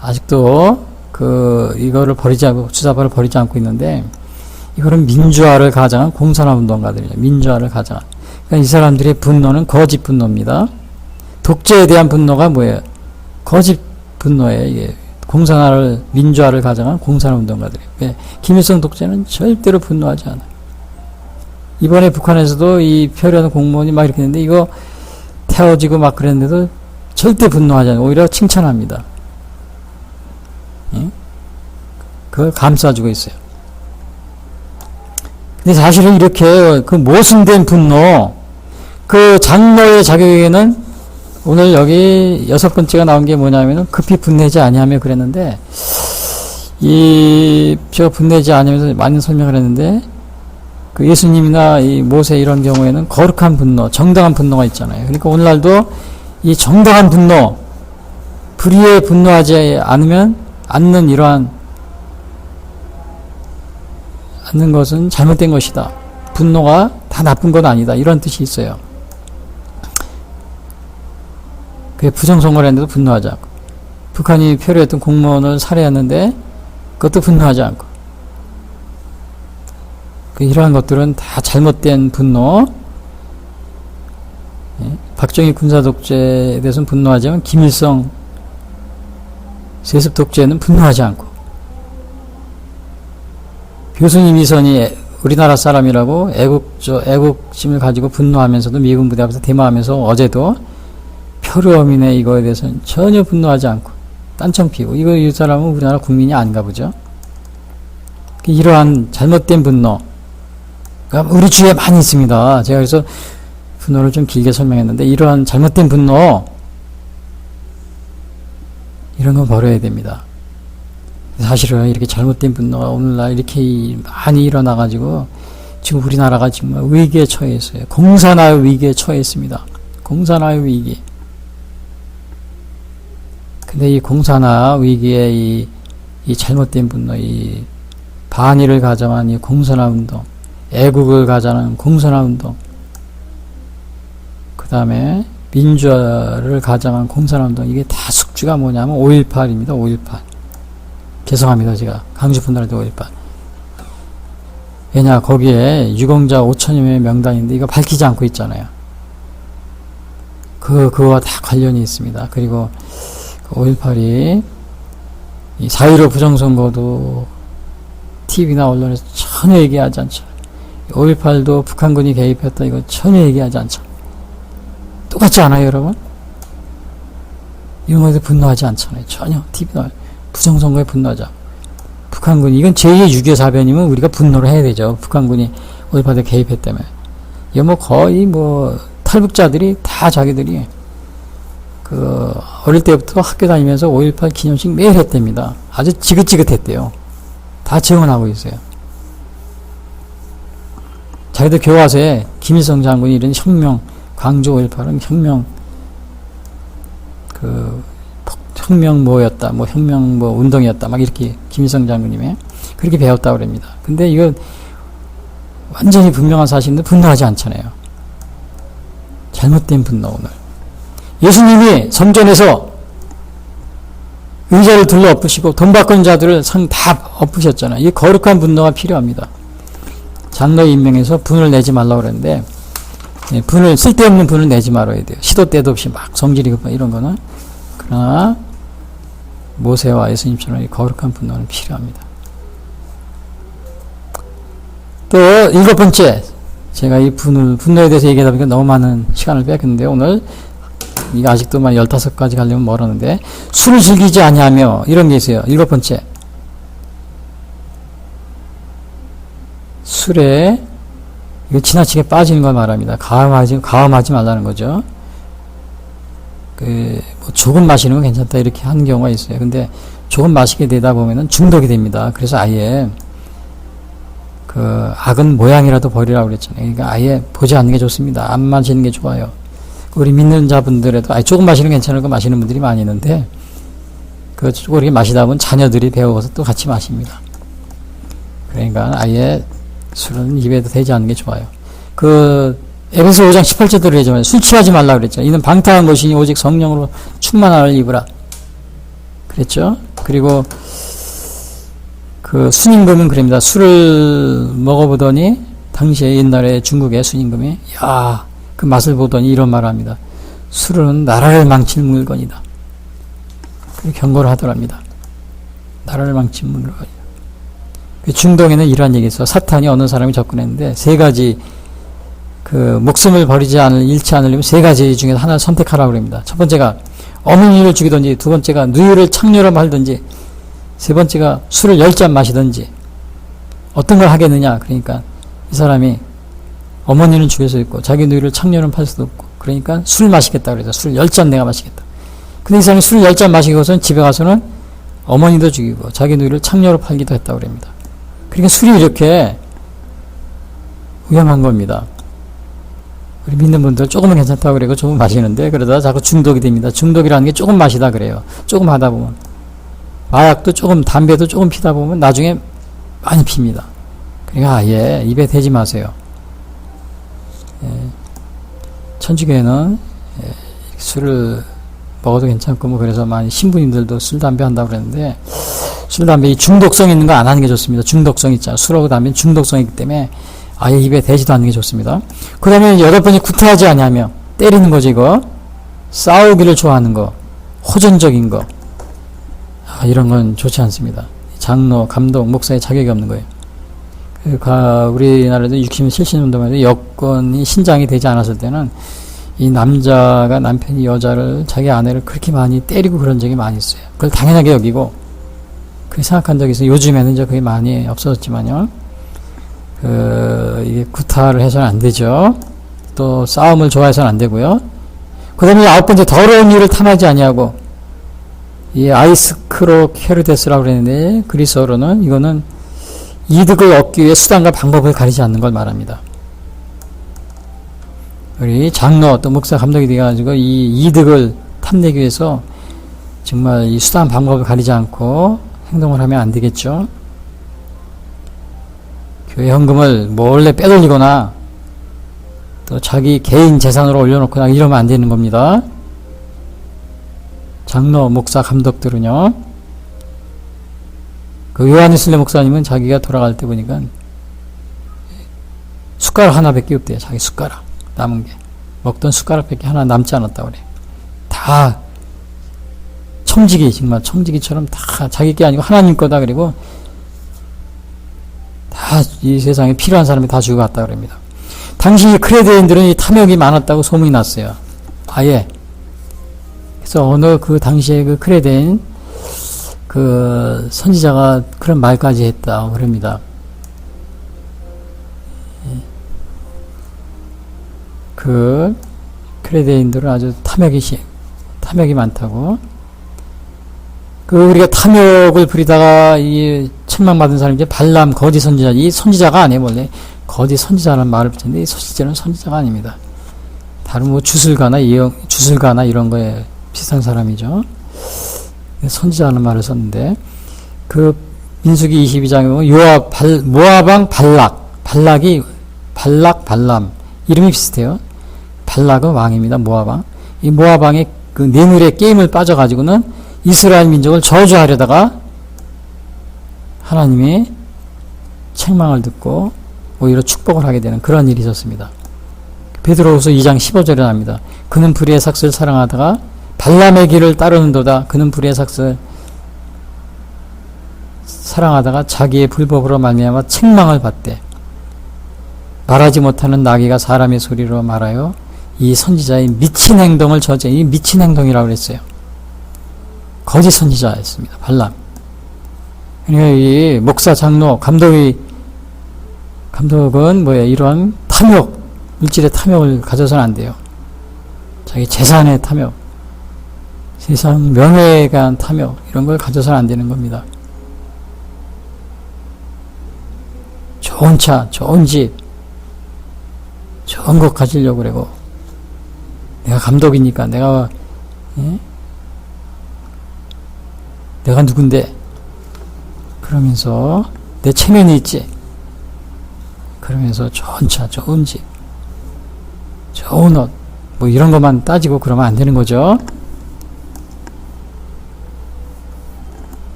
아직도 이거를 주사파를 버리지 않고 있는데, 이거는 민주화를 가장한 공산화 운동가들이죠. 민주화를 가장한. 그러니까 이 사람들의 분노는 거짓 분노입니다. 독재에 대한 분노가 뭐예요? 거짓 분노예요. 이게 민주화를 가장한 공산화 운동가들이에요. 왜? 김일성 독재는 절대로 분노하지 않아요. 이번에 북한에서도 이 표류하는 공무원이 막 이렇게 했는데, 이거 태워지고 막 그랬는데도 절대 분노하지 않아요. 오히려 칭찬합니다. 예? 그걸 감싸주고 있어요. 근데 사실은 이렇게 그 모순된 분노, 그 장로의 자격에는 오늘 여기 6번째가 나온 게 뭐냐면은 급히 분내지 아니하며 그랬는데, 제가 분내지 아니하면서 많은 설명을 했는데, 그 예수님이나 이 모세 이런 경우에는 거룩한 분노, 정당한 분노가 있잖아요. 그러니까 오늘날도 이 정당한 분노, 불의에 분노하지 않는 않는 것은 잘못된 것이다. 분노가 다 나쁜 건 아니다. 이런 뜻이 있어요. 그게 부정선거를 했는데도 분노하지 않고, 북한이 표류했던 공무원을 살해했는데 그것도 분노하지 않고, 이러한 것들은 다 잘못된 분노. 박정희 군사독재에 대해서는 분노하지만 김일성 세습독재는 분노하지 않고, 교수님 이선이 우리나라 사람이라고 애국심을 가지고 분노하면서도 미군 부대 앞에서 데모하면서 어제도 표류어민의 이거에 대해서는 전혀 분노하지 않고 딴청 피고, 이 사람은 우리나라 국민이 아닌가 보죠. 이러한 잘못된 분노, 우리 주위에 많이 있습니다. 제가 그래서 분노를 좀 길게 설명했는데, 이러한 잘못된 분노, 이런 거 버려야 됩니다. 사실은 이렇게 잘못된 분노가 오늘날 이렇게 많이 일어나가지고 지금 우리나라가 정말 위기에 처해 있어요. 공산화의 위기에 처해 있습니다. 공산화의 위기. 근데 이 공산화 위기에 이 잘못된 분노, 이 반일을 가장한 이 공산화 운동, 애국을 가장한 공산화 운동, 그 다음에 민주화를 가장한 공산화 운동, 이게 다 숙주가 뭐냐면 5.18입니다. 5.18. 죄송합니다. 제가 강주 분들한테 5.18. 왜냐, 거기에 유공자 5천여 명의 명단인데 이거 밝히지 않고 있잖아요. 그거와 다 관련이 있습니다. 그리고 5.18이 이 4.15 부정선거도 TV나 언론에서 전혀 얘기하지 않잖아요. 5.18도 북한군이 개입했다, 이거 전혀 얘기하지 않잖아요. 똑같지 않아요, 여러분? 이런 것에 분노하지 않잖아요. 전혀. TV나 부정선거에 분노하지 않고. 북한군이, 이건 제2의 6.25 사변이면 우리가 분노를 해야 되죠. 북한군이 5.18에 개입했다며. 이거 거의 탈북자들이 다 자기들이 어릴 때부터 학교 다니면서 5.18 기념식 매일 했답니다. 아주 지긋지긋했대요. 다 증언하고 있어요. 자기들 교과서에 김일성 장군이 이런 혁명, 광주 5.18은 혁명 뭐였다, 혁명 운동이었다, 막 이렇게 김일성 장군님의 그렇게 배웠다고 그럽니다. 근데 이거 완전히 분명한 사실인데 분노하지 않잖아요. 잘못된 분노, 오늘. 예수님이 성전에서 의자를 둘러 엎으시고 돈 바꾼 자들을 다 엎으셨잖아요. 이 거룩한 분노가 필요합니다. 장로 임명해서 분을 내지 말라고 그랬는데, 쓸데없는 분을 내지 말아야 돼요. 시도 때도 없이 막 성질이 급한 이런 거는. 그러나 모세와 예수님처럼 이 거룩한 분노는 필요합니다. 또 7번째, 제가 이 분노에 대해서 얘기하다 보니까 너무 많은 시간을 뺏겼는데, 오늘 이게 아직도 15가지 가려면 멀었는데, 술을 즐기지 아니하며 이런 게 있어요. 7번째, 술에 이거 지나치게 빠지는 걸 말합니다. 가음하지 말라는 거죠. 조금 마시는 건 괜찮다 이렇게 하는 경우가 있어요. 근데 조금 마시게 되다 보면은 중독이 됩니다. 그래서 아예 악은 모양이라도 버리라고 그랬잖아요. 그러니까 아예 보지 않는 게 좋습니다. 안 마시는 게 좋아요. 우리 믿는 자분들에도 조금 마시는 게 괜찮을 거 마시는 분들이 많이 있는데, 조금 이렇게 마시다 보면 자녀들이 배워서 또 같이 마십니다. 그러니까 아예 술은 입에도 대지 않는 게 좋아요. 에베소 5장 18절대로 얘기하잖아요. 술 취하지 말라 그랬죠. 이는 방탕한 것이니 오직 성령으로 충만함을 입으라 그랬죠. 그리고 순임금은 그럽니다. 술을 먹어보더니, 당시에 옛날에 중국의 순임금이 그 맛을 보더니 이런 말을 합니다. 술은 나라를 망칠 물건이다. 그렇게 경고를 하더랍니다. 나라를 망칠 물건이다. 중동에는 이러한 얘기 있어요. 사탄이 어느 사람이 접근했는데 3가지 목숨을 잃지 않으려면 3가지 중에서 하나를 선택하라고 합니다. 첫 번째가 어머니를 죽이든지, 두 번째가 누유를 창녀로 말든지, 세 번째가 술을 10잔 마시든지. 어떤 걸 하겠느냐? 그러니까 이 사람이 어머니는 죽일 수 있고 자기 누이를 창녀로 팔 수도 없고, 그러니까 술 마시겠다 그래서 술 10잔 내가 마시겠다. 근데 이 사람이 술 10잔 마시고선 집에 가서는 어머니도 죽이고 자기 누이를 창녀로 팔기도 했다고 그럽니다. 그러니까 술이 이렇게 위험한 겁니다. 우리 믿는 분들 조금은 괜찮다고 그러고 조금 마시는데, 그러다가 자꾸 중독이 됩니다. 중독이라는 게 조금 마시다 그래요. 조금 하다 보면. 마약도 조금, 담배도 조금 피다 보면 나중에 많이 핍니다. 그러니까 아예 입에 대지 마세요. 천주교에는 술을 먹어도 괜찮고 그래서 많이 신부님들도 술, 담배 한다고 그랬는데, 술, 담배 이 중독성 있는 거 안 하는 게 좋습니다. 중독성 있잖아요. 술하고 담배는 중독성이 있기 때문에 아예 입에 대지도 않는 게 좋습니다. 그 다음에 8번째, 구타하지 아니하며, 때리는 거지 이거. 싸우기를 좋아하는 거, 호전적인 거, 이런 건 좋지 않습니다. 장로, 감독, 목사의 자격이 없는 거예요. 우리나라도 60, 70년도만 해도 여건이 신장이 되지 않았을 때는 이 남자가, 남편이 여자를, 자기 아내를 그렇게 많이 때리고 그런 적이 많이 있어요. 그걸 당연하게 여기고 그렇게 생각한 적이 있어요. 요즘에는 이제 그게 많이 없어졌지만요. 이게 구타를 해서는 안 되죠. 또 싸움을 좋아해서는 안 되고요. 그 다음에 9번째, 더러운 일을 탐하지 아니하고, 이 아이스크로 헤르데스라고 그랬는데, 그리스어로는 이거는 이득을 얻기 위해 수단과 방법을 가리지 않는 걸 말합니다. 우리 장로 또 목사 감독이 돼가지고 이 이득을 탐내기 위해서 정말 이 수단 방법을 가리지 않고 행동을 하면 안 되겠죠. 교회 헌금을 몰래 빼돌리거나 또 자기 개인 재산으로 올려놓거나 이러면 안 되는 겁니다. 장로, 목사, 감독들은요. 요한이슬레 목사님은 자기가 돌아갈 때 보니까 숟가락 하나밖에 없대요. 자기 숟가락 남은 게, 먹던 숟가락밖에 하나 남지 않았다고 그래요. 다 청지기, 정말 청지기처럼 다 자기 게 아니고 하나님 거다. 그리고 다 이 세상에 필요한 사람이 다 주고 갔다 그럽니다. 당시 크레드인들은 이 탐욕이 많았다고 소문이 났어요. 아예. 그래서 어느 당시에 크레드인 선지자가 그런 말까지 했다고 그럽니다. 크레드인들은 아주 탐욕이 탐욕이 많다고. 우리가 탐욕을 부리다가 이 책망받은 사람이 이제 발람 거짓 선지자. 이 선지자가 아니에요, 원래. 거짓 선지자라는 말을 붙였는데, 이 실제로는 선지자가 아닙니다. 다른 뭐 주술가나 이런 거에 비슷한 사람이죠. 선지자라는 말을 썼는데, 민수기 22장에 보면 모압왕 발락이 발람. 이름이 비슷해요. 발락은 왕입니다, 모압왕. 이 모압왕의 그 뇌물의 게임을 빠져가지고는 이스라엘 민족을 저주하려다가 하나님이 책망을 듣고 오히려 축복을 하게 되는 그런 일이 있었습니다. 베드로후서 2장 15절에 나옵니다. 그는 불의의 삭슬을 사랑하다가 발람의 길을 따르는도다. 그는 불의의 삭슬을 사랑하다가 자기의 불법으로 말미암아 책망을 받되 말하지 못하는 나귀가 사람의 소리로 말하여 이 선지자의 미친 행동을 이 미친 행동이라고 그랬어요. 거짓 선지자였습니다. 발람. 그러니까 이 목사, 장로, 감독은 이런 탐욕, 물질의 탐욕을 가져서는 안 돼요. 자기 재산의 탐욕, 세상 명예에 대한 탐욕, 이런 걸 가져서는 안 되는 겁니다. 좋은 차, 좋은 집, 좋은 것 가지려고 그러고, 내가 감독이니까 내가 누군데 그러면서 내 체면이 있지 그러면서 좋은 차, 좋은 집, 좋은 옷 뭐 이런 것만 따지고 그러면 안 되는 거죠.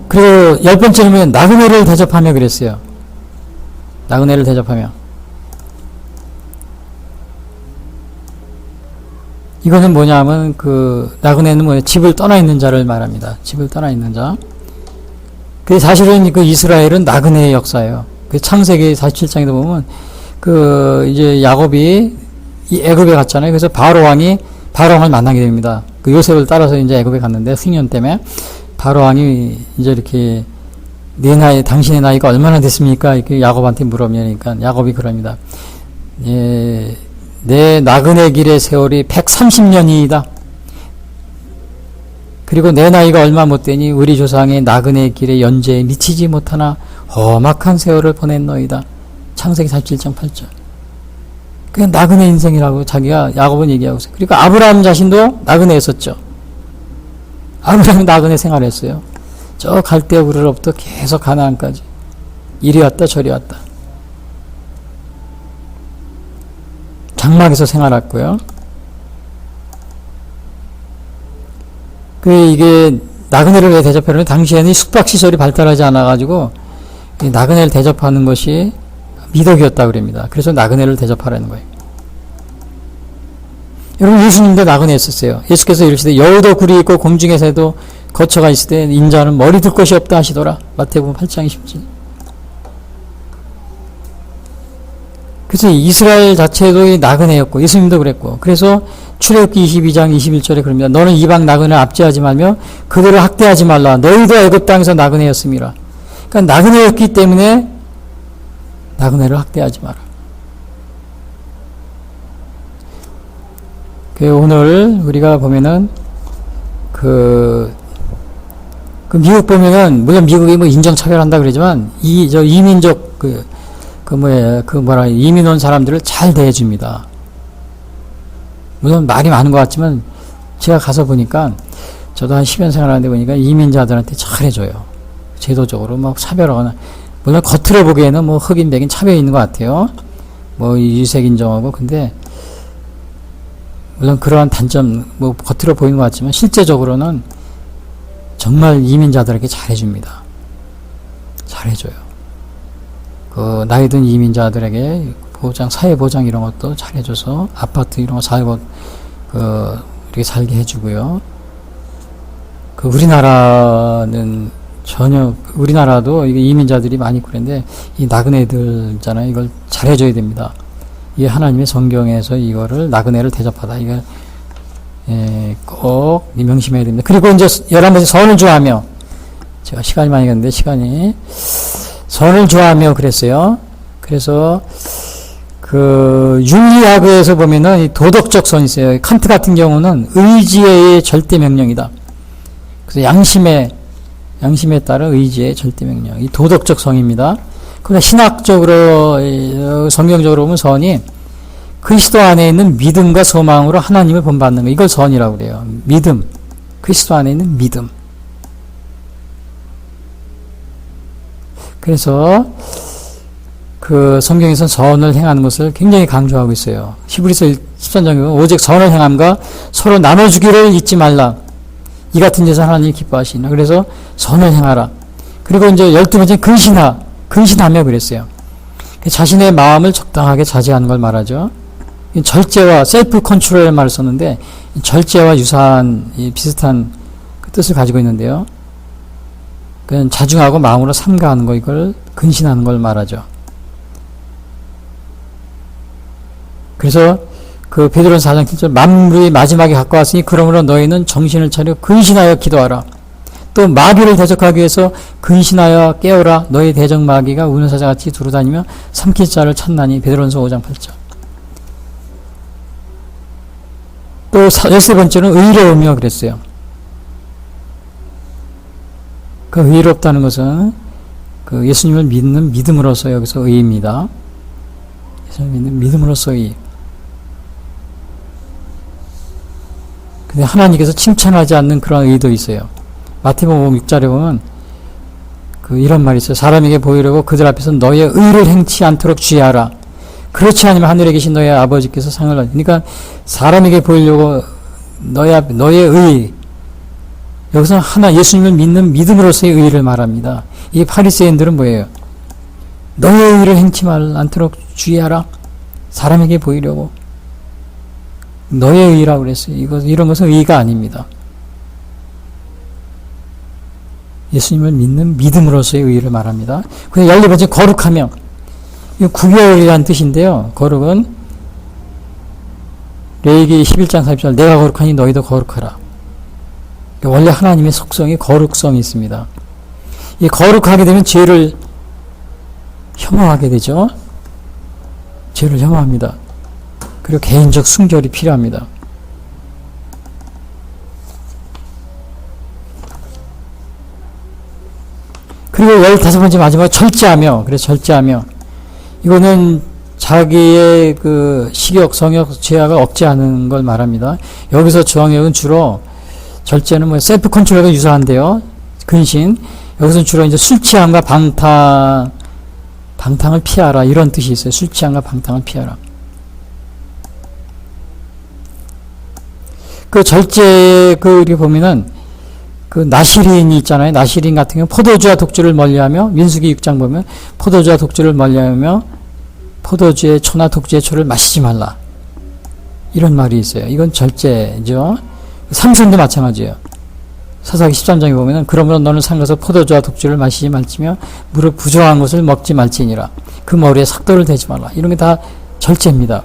그리고 10번째는 나그네를 대접하며 그랬어요. 나그네를 대접하며. 이거는 뭐냐면 나그네는 뭐예요? 집을 떠나 있는 자를 말합니다. 집을 떠나 있는 자. 사실은 이스라엘은 나그네의 역사예요. 창세기 47장에도 보면 이제 야곱이 이 애굽에 갔잖아요. 그래서 바로왕을 만나게 됩니다. 요셉을 따라서 이제 애굽에 갔는데 승년 때문에 바로왕이 이제 이렇게 당신의 나이가 얼마나 됐습니까? 이렇게 야곱한테 물어보니까 야곱이 그럽니다. 내 나그네 길의 세월이 130년이다. 그리고 내 나이가 얼마 못 되니 우리 조상의 나그네 길의 연재에 미치지 못하나 험악한 세월을 보냈노이다. 창세기 47장 8절. 그냥 나그네 인생이라고 야곱은 얘기하고 있어요. 그리고 아브라함 자신도 나그네였었죠. 아브라함은 나그네 생활했어요. 저 갈대아 우르로부터 계속 가나안까지 이리 왔다 저리 왔다. 장막에서 생활했고요. 이게 나그네를 왜 대접하려면 당시에는 숙박시설이 발달하지 않아가지고 나그네를 대접하는 것이 미덕이었다 그럽니다. 그래서 나그네를 대접하라는 거예요. 여러분 예수님도 나그네였었어요. 예수께서 이르시되 여우도 굴이 있고 공중의 새도 거처가 있을 때 인자는 머리 둘 곳이 없다 하시더라. 마태복음 8장 20절. 그래서 이스라엘 자체도 나그네였고 예수님도 그랬고 그래서 출애굽기 22장 21절에 그럽니다. 너는 이방 나그네를 압제하지 말며 그들을 학대하지 말라. 너희도 애굽 땅에서 나그네였음이라. 그러니까 나그네였기 때문에 나그네를 학대하지 마라. 오늘 우리가 보면은 미국 보면은 물론 미국이 뭐 인종차별한다 그러지만 이민족 이민 온 사람들을 잘 대해줍니다. 물론 말이 많은 것 같지만 제가 가서 보니까 저도 한 10년 생활하는데 보니까 이민자들한테 잘해줘요. 제도적으로 막 차별하거나 물론 겉으로 보기에는 뭐 흑인 백인 차별이 있는 것 같아요. 뭐 유색 인종하고 근데 물론 그러한 단점 뭐 겉으로 보이는 것 같지만 실제적으로는 정말 이민자들에게 잘해줍니다. 잘해줘요. 나이 든 이민자들에게 보장, 사회 보장 이런 것도 잘해줘서 아파트 이런 거 살고 이렇게 살게 해주고요. 우리나라는 전혀 우리나라도 이게 이민자들이 많이 있고 그런데 이 나그네들 있잖아요. 이걸 잘해줘야 됩니다. 이게 하나님의 성경에서 이거를 나그네를 대접하다. 이거 꼭 명심해야 됩니다. 그리고 이제 11번째 선을 좋아하며 제가 시간이 많이 갔는데 선을 좋아하며 그랬어요. 그래서 그 윤리학에서 보면은 이 도덕적 선이 있어요. 칸트 같은 경우는 의지의 절대 명령이다. 그래서 양심에 따른 의지의 절대 명령. 이 도덕적 성입니다. 그러나 신학적으로 성경적으로 보면 선이 그리스도 안에 있는 믿음과 소망으로 하나님을 본받는 거. 이걸 선이라고 그래요. 믿음. 그리스도 안에 있는 믿음. 그래서 그 성경에서는 선을 행하는 것을 굉장히 강조하고 있어요. 히브리서 13장에 보면 오직 선을 행함과 서로 나눠주기를 잊지 말라. 이 같은 일에서 하나님이 기뻐하시나. 그래서 선을 행하라. 그리고 이제 12번째 근신하며 그랬어요. 자신의 마음을 적당하게 자제하는 걸 말하죠. 절제와 셀프 컨트롤을 말을 썼는데 절제와 유사한 비슷한 그 뜻을 가지고 있는데요. 그냥 자중하고 마음으로 삼가하는 거, 이걸 근신하는 걸 말하죠. 그래서 그 베드로전서 4장 7절 만물이 마지막에 가까웠으니 그러므로 너희는 정신을 차려 근신하여 기도하라. 또 마귀를 대적하기 위해서 근신하여 깨어라. 너희 대적 마귀가 우는 사자같이 두루다니며 삼킬 자를 찾나니. 베드로전서 5장 8절. 또 13번째는 의로우며 그랬어요. 그 의롭다는 것은 그 예수님을 믿는 믿음으로서 여기서 의입니다. 예수님을 믿는 믿음으로서 의. 근데 하나님께서 칭찬하지 않는 그런 의도 있어요. 마태복음 6절에 보면 그 이런 말이 있어요. 사람에게 보이려고 그들 앞에서 너의 의를 행치 않도록 주의하라. 그렇지 않으면 하늘에 계신 너의 아버지께서 상을 받으리라. 그러니까 사람에게 보이려고 너의 의, 여기서 예수님을 믿는 믿음으로서의 의를 말합니다. 이 바리새인들은 뭐예요? 너의 의를 행치 않도록 주의하라. 사람에게 보이려고. 너의 의라고 그랬어요. 이런 것은 의가 아닙니다. 예수님을 믿는 믿음으로서의 의를 말합니다. 그리고 12번째 거룩하며. 이 구별이라는 뜻인데요. 거룩은 레위기 11장 40절 내가 거룩하니 너희도 거룩하라. 원래 하나님의 속성이 거룩성이 있습니다. 이 거룩하게 되면 죄를 혐오하게 되죠. 죄를 혐오합니다. 그리고 개인적 순결이 필요합니다. 그리고 15번째 마지막 절제하며. 그래서 절제하며. 이거는 자기의 그 식욕, 성욕, 죄악을 억제하는 걸 말합니다. 여기서 주황역은 주로 절제는 뭐 셀프 컨트롤과 유사한데요. 근신. 여기서는 주로 이제 술 취함과 방탕을 피하라. 이런 뜻이 있어요. 술 취함과 방탕을 피하라. 그 절제 우리 보면은 그 나시린이 있잖아요. 나시린 같은 경우 포도주와 독주를 멀리하며 민수기 6장 보면 포도주와 독주를 멀리하며 포도주의 초나 독주의 초를 마시지 말라. 이런 말이 있어요. 이건 절제죠. 삼손도 마찬가지예요. 사사기 13장에 보면은 그러므로 너는 상가서 포도주와 독주를 마시지 말지며 무릇 부정한 것을 먹지 말지니라. 그 머리에 삭도를 대지 말라. 이런 게 다 절제입니다.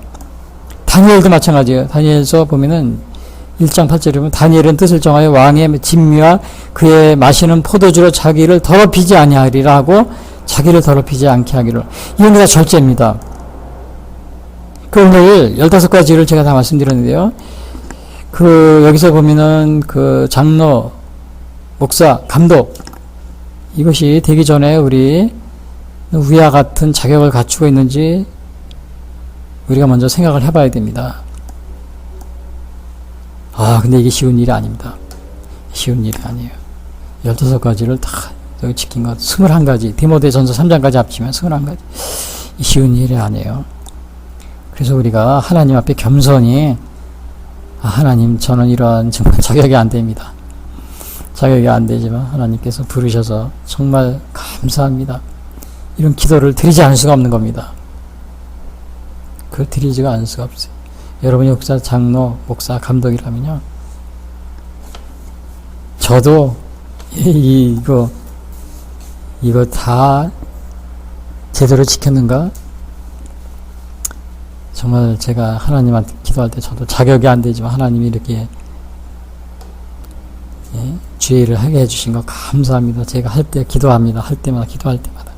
다니엘도 마찬가지예요. 다니엘서 보면은 1장 8절에 보면 다니엘은 뜻을 정하여 왕의 진미와 그의 마시는 포도주로 자기를 더럽히지 아니하리라 하고 자기를 더럽히지 않게 하기를. 이런 게 다 절제입니다. 그 오늘 15가지를 제가 다 말씀드렸는데요. 여기서 보면은 그 장로, 목사, 감독, 이것이 되기 전에 우리 위와 같은 자격을 갖추고 있는지 우리가 먼저 생각을 해봐야 됩니다. 근데 이게 쉬운 일이 아닙니다. 쉬운 일이 아니에요. 15가지를 다 여기 지킨 것, 21가지, 디모데전서 3장까지 합치면 21가지. 쉬운 일이 아니에요. 그래서 우리가 하나님 앞에 겸손히, 하나님, 저는 이러한 정말 자격이 안 됩니다. 자격이 안 되지만 하나님께서 부르셔서 정말 감사합니다. 이런 기도를 드리지 않을 수가 없는 겁니다. 그걸 드리지가 않을 수가 없어요. 여러분이 역사 장로, 목사, 감독이라면요. 저도 이거 다 제대로 지켰는가? 정말 제가 하나님한테 기도할 때 저도 자격이 안 되지만 하나님이 이렇게 주의를 하게 해주신 거 감사합니다. 제가 할 때 기도합니다. 할 때마다 기도할 때마다.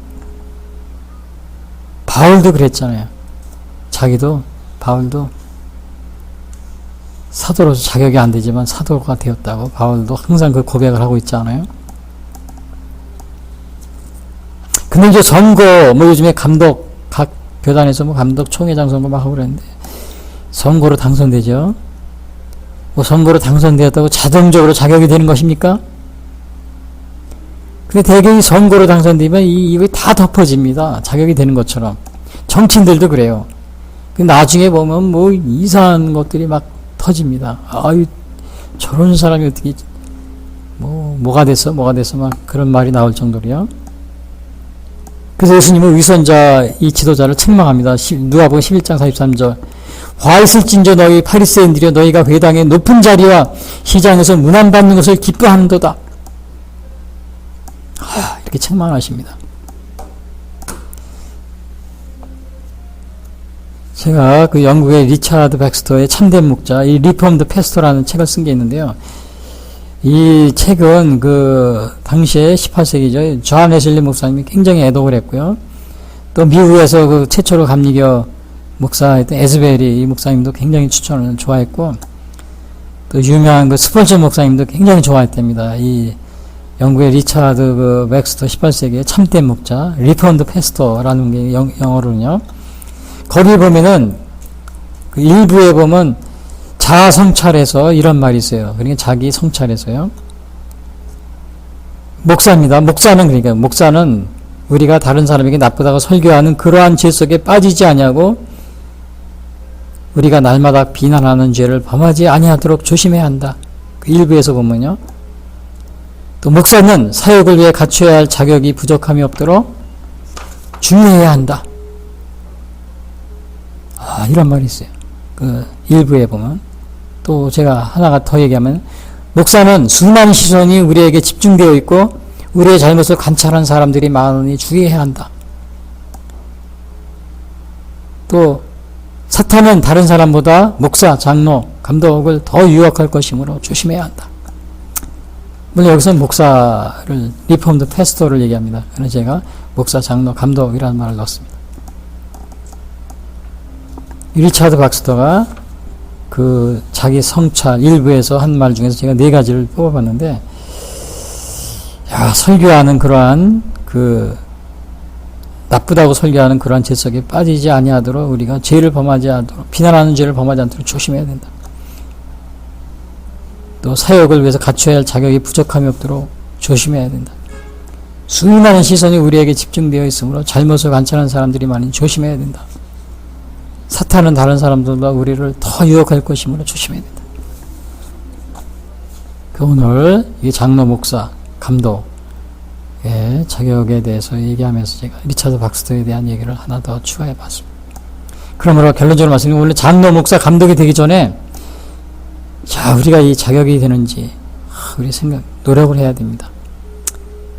바울도 그랬잖아요. 자기도 바울도 사도로서 자격이 안 되지만 사도가 되었다고 바울도 항상 그 고백을 하고 있지 않아요? 근데 이제 선거, 뭐 요즘에 감독, 각 교단에서 뭐 감독, 총회장 선거 막 하고 그랬는데, 선거로 당선되죠? 뭐 선거로 당선되었다고 자동적으로 자격이 되는 것입니까? 근데 대개 이 선거로 당선되면 이거 다 덮어집니다. 자격이 되는 것처럼. 정치인들도 그래요. 나중에 보면 뭐 이상한 것들이 막 터집니다. 아유, 저런 사람이 어떻게, 뭐가 됐어 막 그런 말이 나올 정도로요. 그래서 예수님은 위선자, 이 지도자를 책망합니다. 누가복음 11장 43절. 화 있을진저 너희 바리새인들이여 너희가 회당의 높은 자리와 시장에서 문안받는 것을 기뻐하는도다. 이렇게 책망하십니다. 제가 그 영국의 리차드 백스터의 참된 목자, 이 리폼드 패스토라는 책을 쓴 게 있는데요. 이 책은 그 당시에 18세기죠. 존 웨슬리 목사님이 굉장히 애독을 했고요. 또 미국에서 그 최초로 감리교 목사였던 에스베리 이 목사님도 굉장히 추천을 좋아했고, 또 유명한 그 스펄전 목사님도 굉장히 좋아했답니다. 이 영국의 리차드 그 백스터 18세기의 참된 목자, 리폼드 패스터라는 게 영어로는요. 거기 보면은 그 일부에 보면 자아 성찰에서 이런 말이 있어요. 그러니까 자기 성찰에서요. 목사입니다. 목사는 우리가 다른 사람에게 나쁘다고 설교하는 그러한 죄 속에 빠지지 아니하고 우리가 날마다 비난하는 죄를 범하지 아니하도록 조심해야 한다. 그 일부에서 보면요. 또 목사는 사역을 위해 갖춰야 할 자격이 부족함이 없도록 주의해야 한다. 이런 말이 있어요. 그 일부에 보면. 또 제가 하나가 더 얘기하면, 목사는 수많은 시선이 우리에게 집중되어 있고 우리의 잘못을 관찰한 사람들이 많으니 주의해야 한다. 또 사탄은 다른 사람보다 목사, 장로, 감독을 더 유혹할 것이므로 조심해야 한다. 물론 여기서 목사를, 리폼드 패스토를 얘기합니다. 그래서 제가 목사, 장로, 감독이라는 말을 넣었습니다. 리차드 박스터가 그 자기 성찰 일부에서 한 말 중에서 제가 4가지를 뽑아봤는데, 설교하는 그러한 그 나쁘다고 설교하는 그러한 죄 속에 빠지지 아니하도록 우리가 죄를 범하지 않도록, 비난하는 죄를 범하지 않도록 조심해야 된다. 또 사역을 위해서 갖춰야 할 자격이 부족함이 없도록 조심해야 된다. 수많은 시선이 우리에게 집중되어 있으므로 잘못을 관찰하는 사람들이 많으니 조심해야 된다. 사탄은 다른 사람들보다 우리를 더 유혹할 것이므로 조심해야 된다. 오늘 이 장로, 목사, 감독의 자격에 대해서 얘기하면서 제가 리차드 박스터에 대한 얘기를 하나 더 추가해 봤습니다. 그러므로 결론적으로 말씀드리면, 원래 장로, 목사, 감독이 되기 전에 우리가 이 자격이 되는지 우리 노력을 해야 됩니다.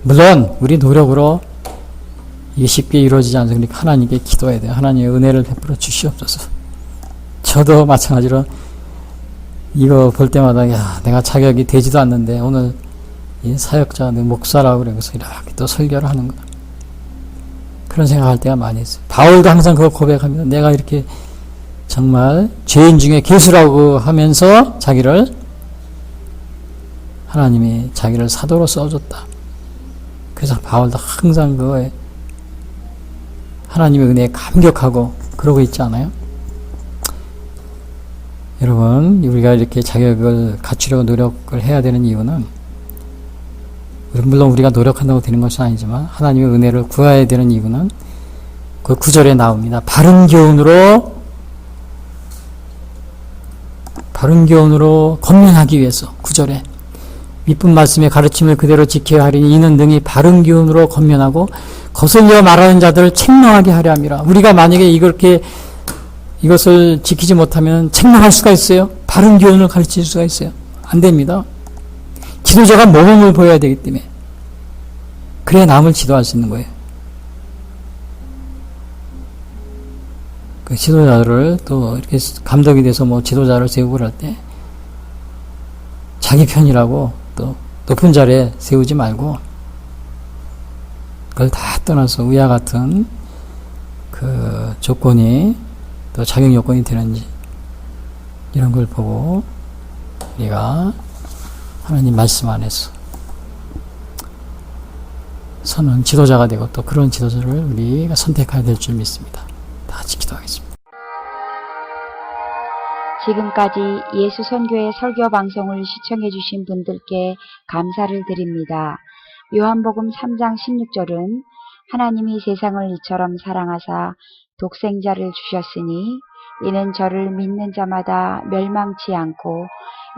물론 우리 노력으로 이게 쉽게 이루어지지 않으니까 하나님께 기도해야 돼요. 하나님의 은혜를 베풀어 주시옵소서. 저도 마찬가지로 이거 볼 때마다 내가 자격이 되지도 않는데 오늘 이 사역자, 목사라고 그래서 이렇게 또 설교를 하는구나. 그런 생각할 때가 많이 있어요. 바울도 항상 그걸 고백합니다. 내가 이렇게 정말 죄인 중에 괴수라고 하면서 하나님이 자기를 사도로 써줬다. 그래서 바울도 항상 그거에 하나님의 은혜에 감격하고 그러고 있지 않아요? 여러분, 우리가 이렇게 자격을 갖추려고 노력을 해야 되는 이유는, 물론 우리가 노력한다고 되는 것은 아니지만 하나님의 은혜를 구해야 되는 이유는 그 9절에 나옵니다. 바른 교훈으로 권면하기 위해서. 9절에 밑분 말씀의 가르침을 그대로 지켜야 하리니 이는 능히 바른 교훈으로 권면하고 거슬려 말하는 자들을 책망하게 하려 함이라. 우리가 만약에 이것을 지키지 못하면 책망할 수가 있어요? 바른 교훈을 가르칠 수가 있어요? 안 됩니다. 지도자가 모범을 보여야 되기 때문에. 그래야 남을 지도할 수 있는 거예요. 그 지도자를 또 이렇게 감독이 돼서 뭐 지도자를 세우고 그럴 때 자기 편이라고 또 높은 자리에 세우지 말고 그걸 다 떠나서 위와 같은 그 조건이 또 자격 요건이 되는지 이런 걸 보고 우리가 하나님 말씀 안에서 서는 지도자가 되고 또 그런 지도자를 우리가 선택해야 될 줄 믿습니다. 다 같이 기도하겠습니다. 지금까지 예수 선교의 설교 방송을 시청해 주신 분들께 감사를 드립니다. 요한복음 3장 16절은 하나님이 세상을 이처럼 사랑하사 독생자를 주셨으니 이는 저를 믿는 자마다 멸망치 않고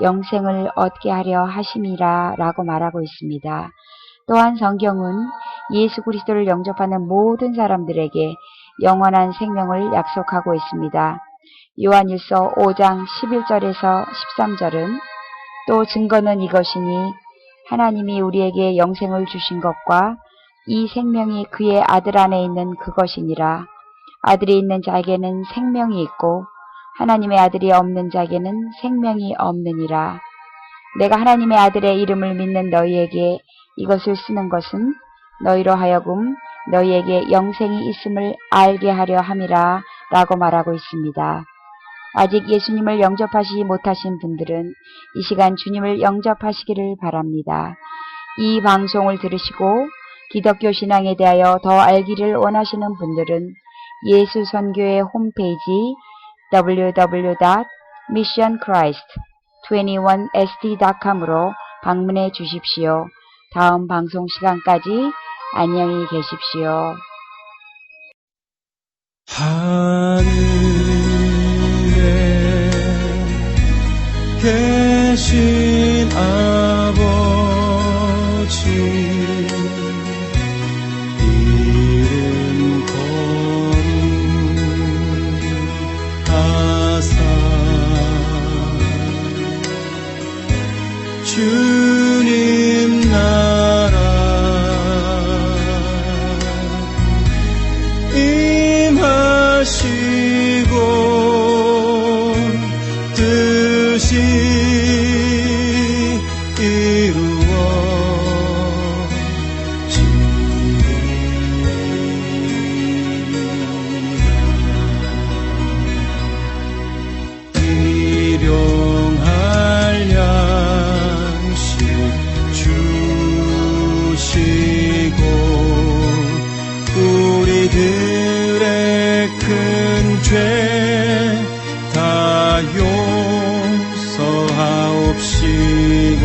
영생을 얻게 하려 하심이라 라고 말하고 있습니다. 또한 성경은 예수 그리스도를 영접하는 모든 사람들에게 영원한 생명을 약속하고 있습니다. 요한일서 5장 11절에서 13절은 또 증거는 이것이니 하나님이 우리에게 영생을 주신 것과 이 생명이 그의 아들 안에 있는 그것이니라. 아들이 있는 자에게는 생명이 있고 하나님의 아들이 없는 자에게는 생명이 없느니라. 내가 하나님의 아들의 이름을 믿는 너희에게 이것을 쓰는 것은 너희로 하여금 너희에게 영생이 있음을 알게 하려 함이라 라고 말하고 있습니다. 아직 예수님을 영접하시지 못하신 분들은 이 시간 주님을 영접하시기를 바랍니다. 이 방송을 들으시고 기독교 신앙에 대하여 더 알기를 원하시는 분들은 예수 선교의 홈페이지 www.missionchrist21sd.com으로 방문해 주십시오. 다음 방송 시간까지 안녕히 계십시오. 하늘에 계신 아버지 이름 거룩하사 주님 나라 임하시고 뜻이 이루어지리라. 일용할 양식 주시고 우리들의 큰 죄 다 용서하옵시고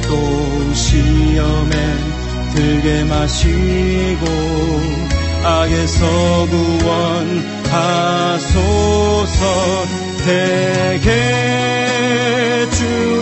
또 시험에 들게 마시고 악에서 구원하소서. 대개 주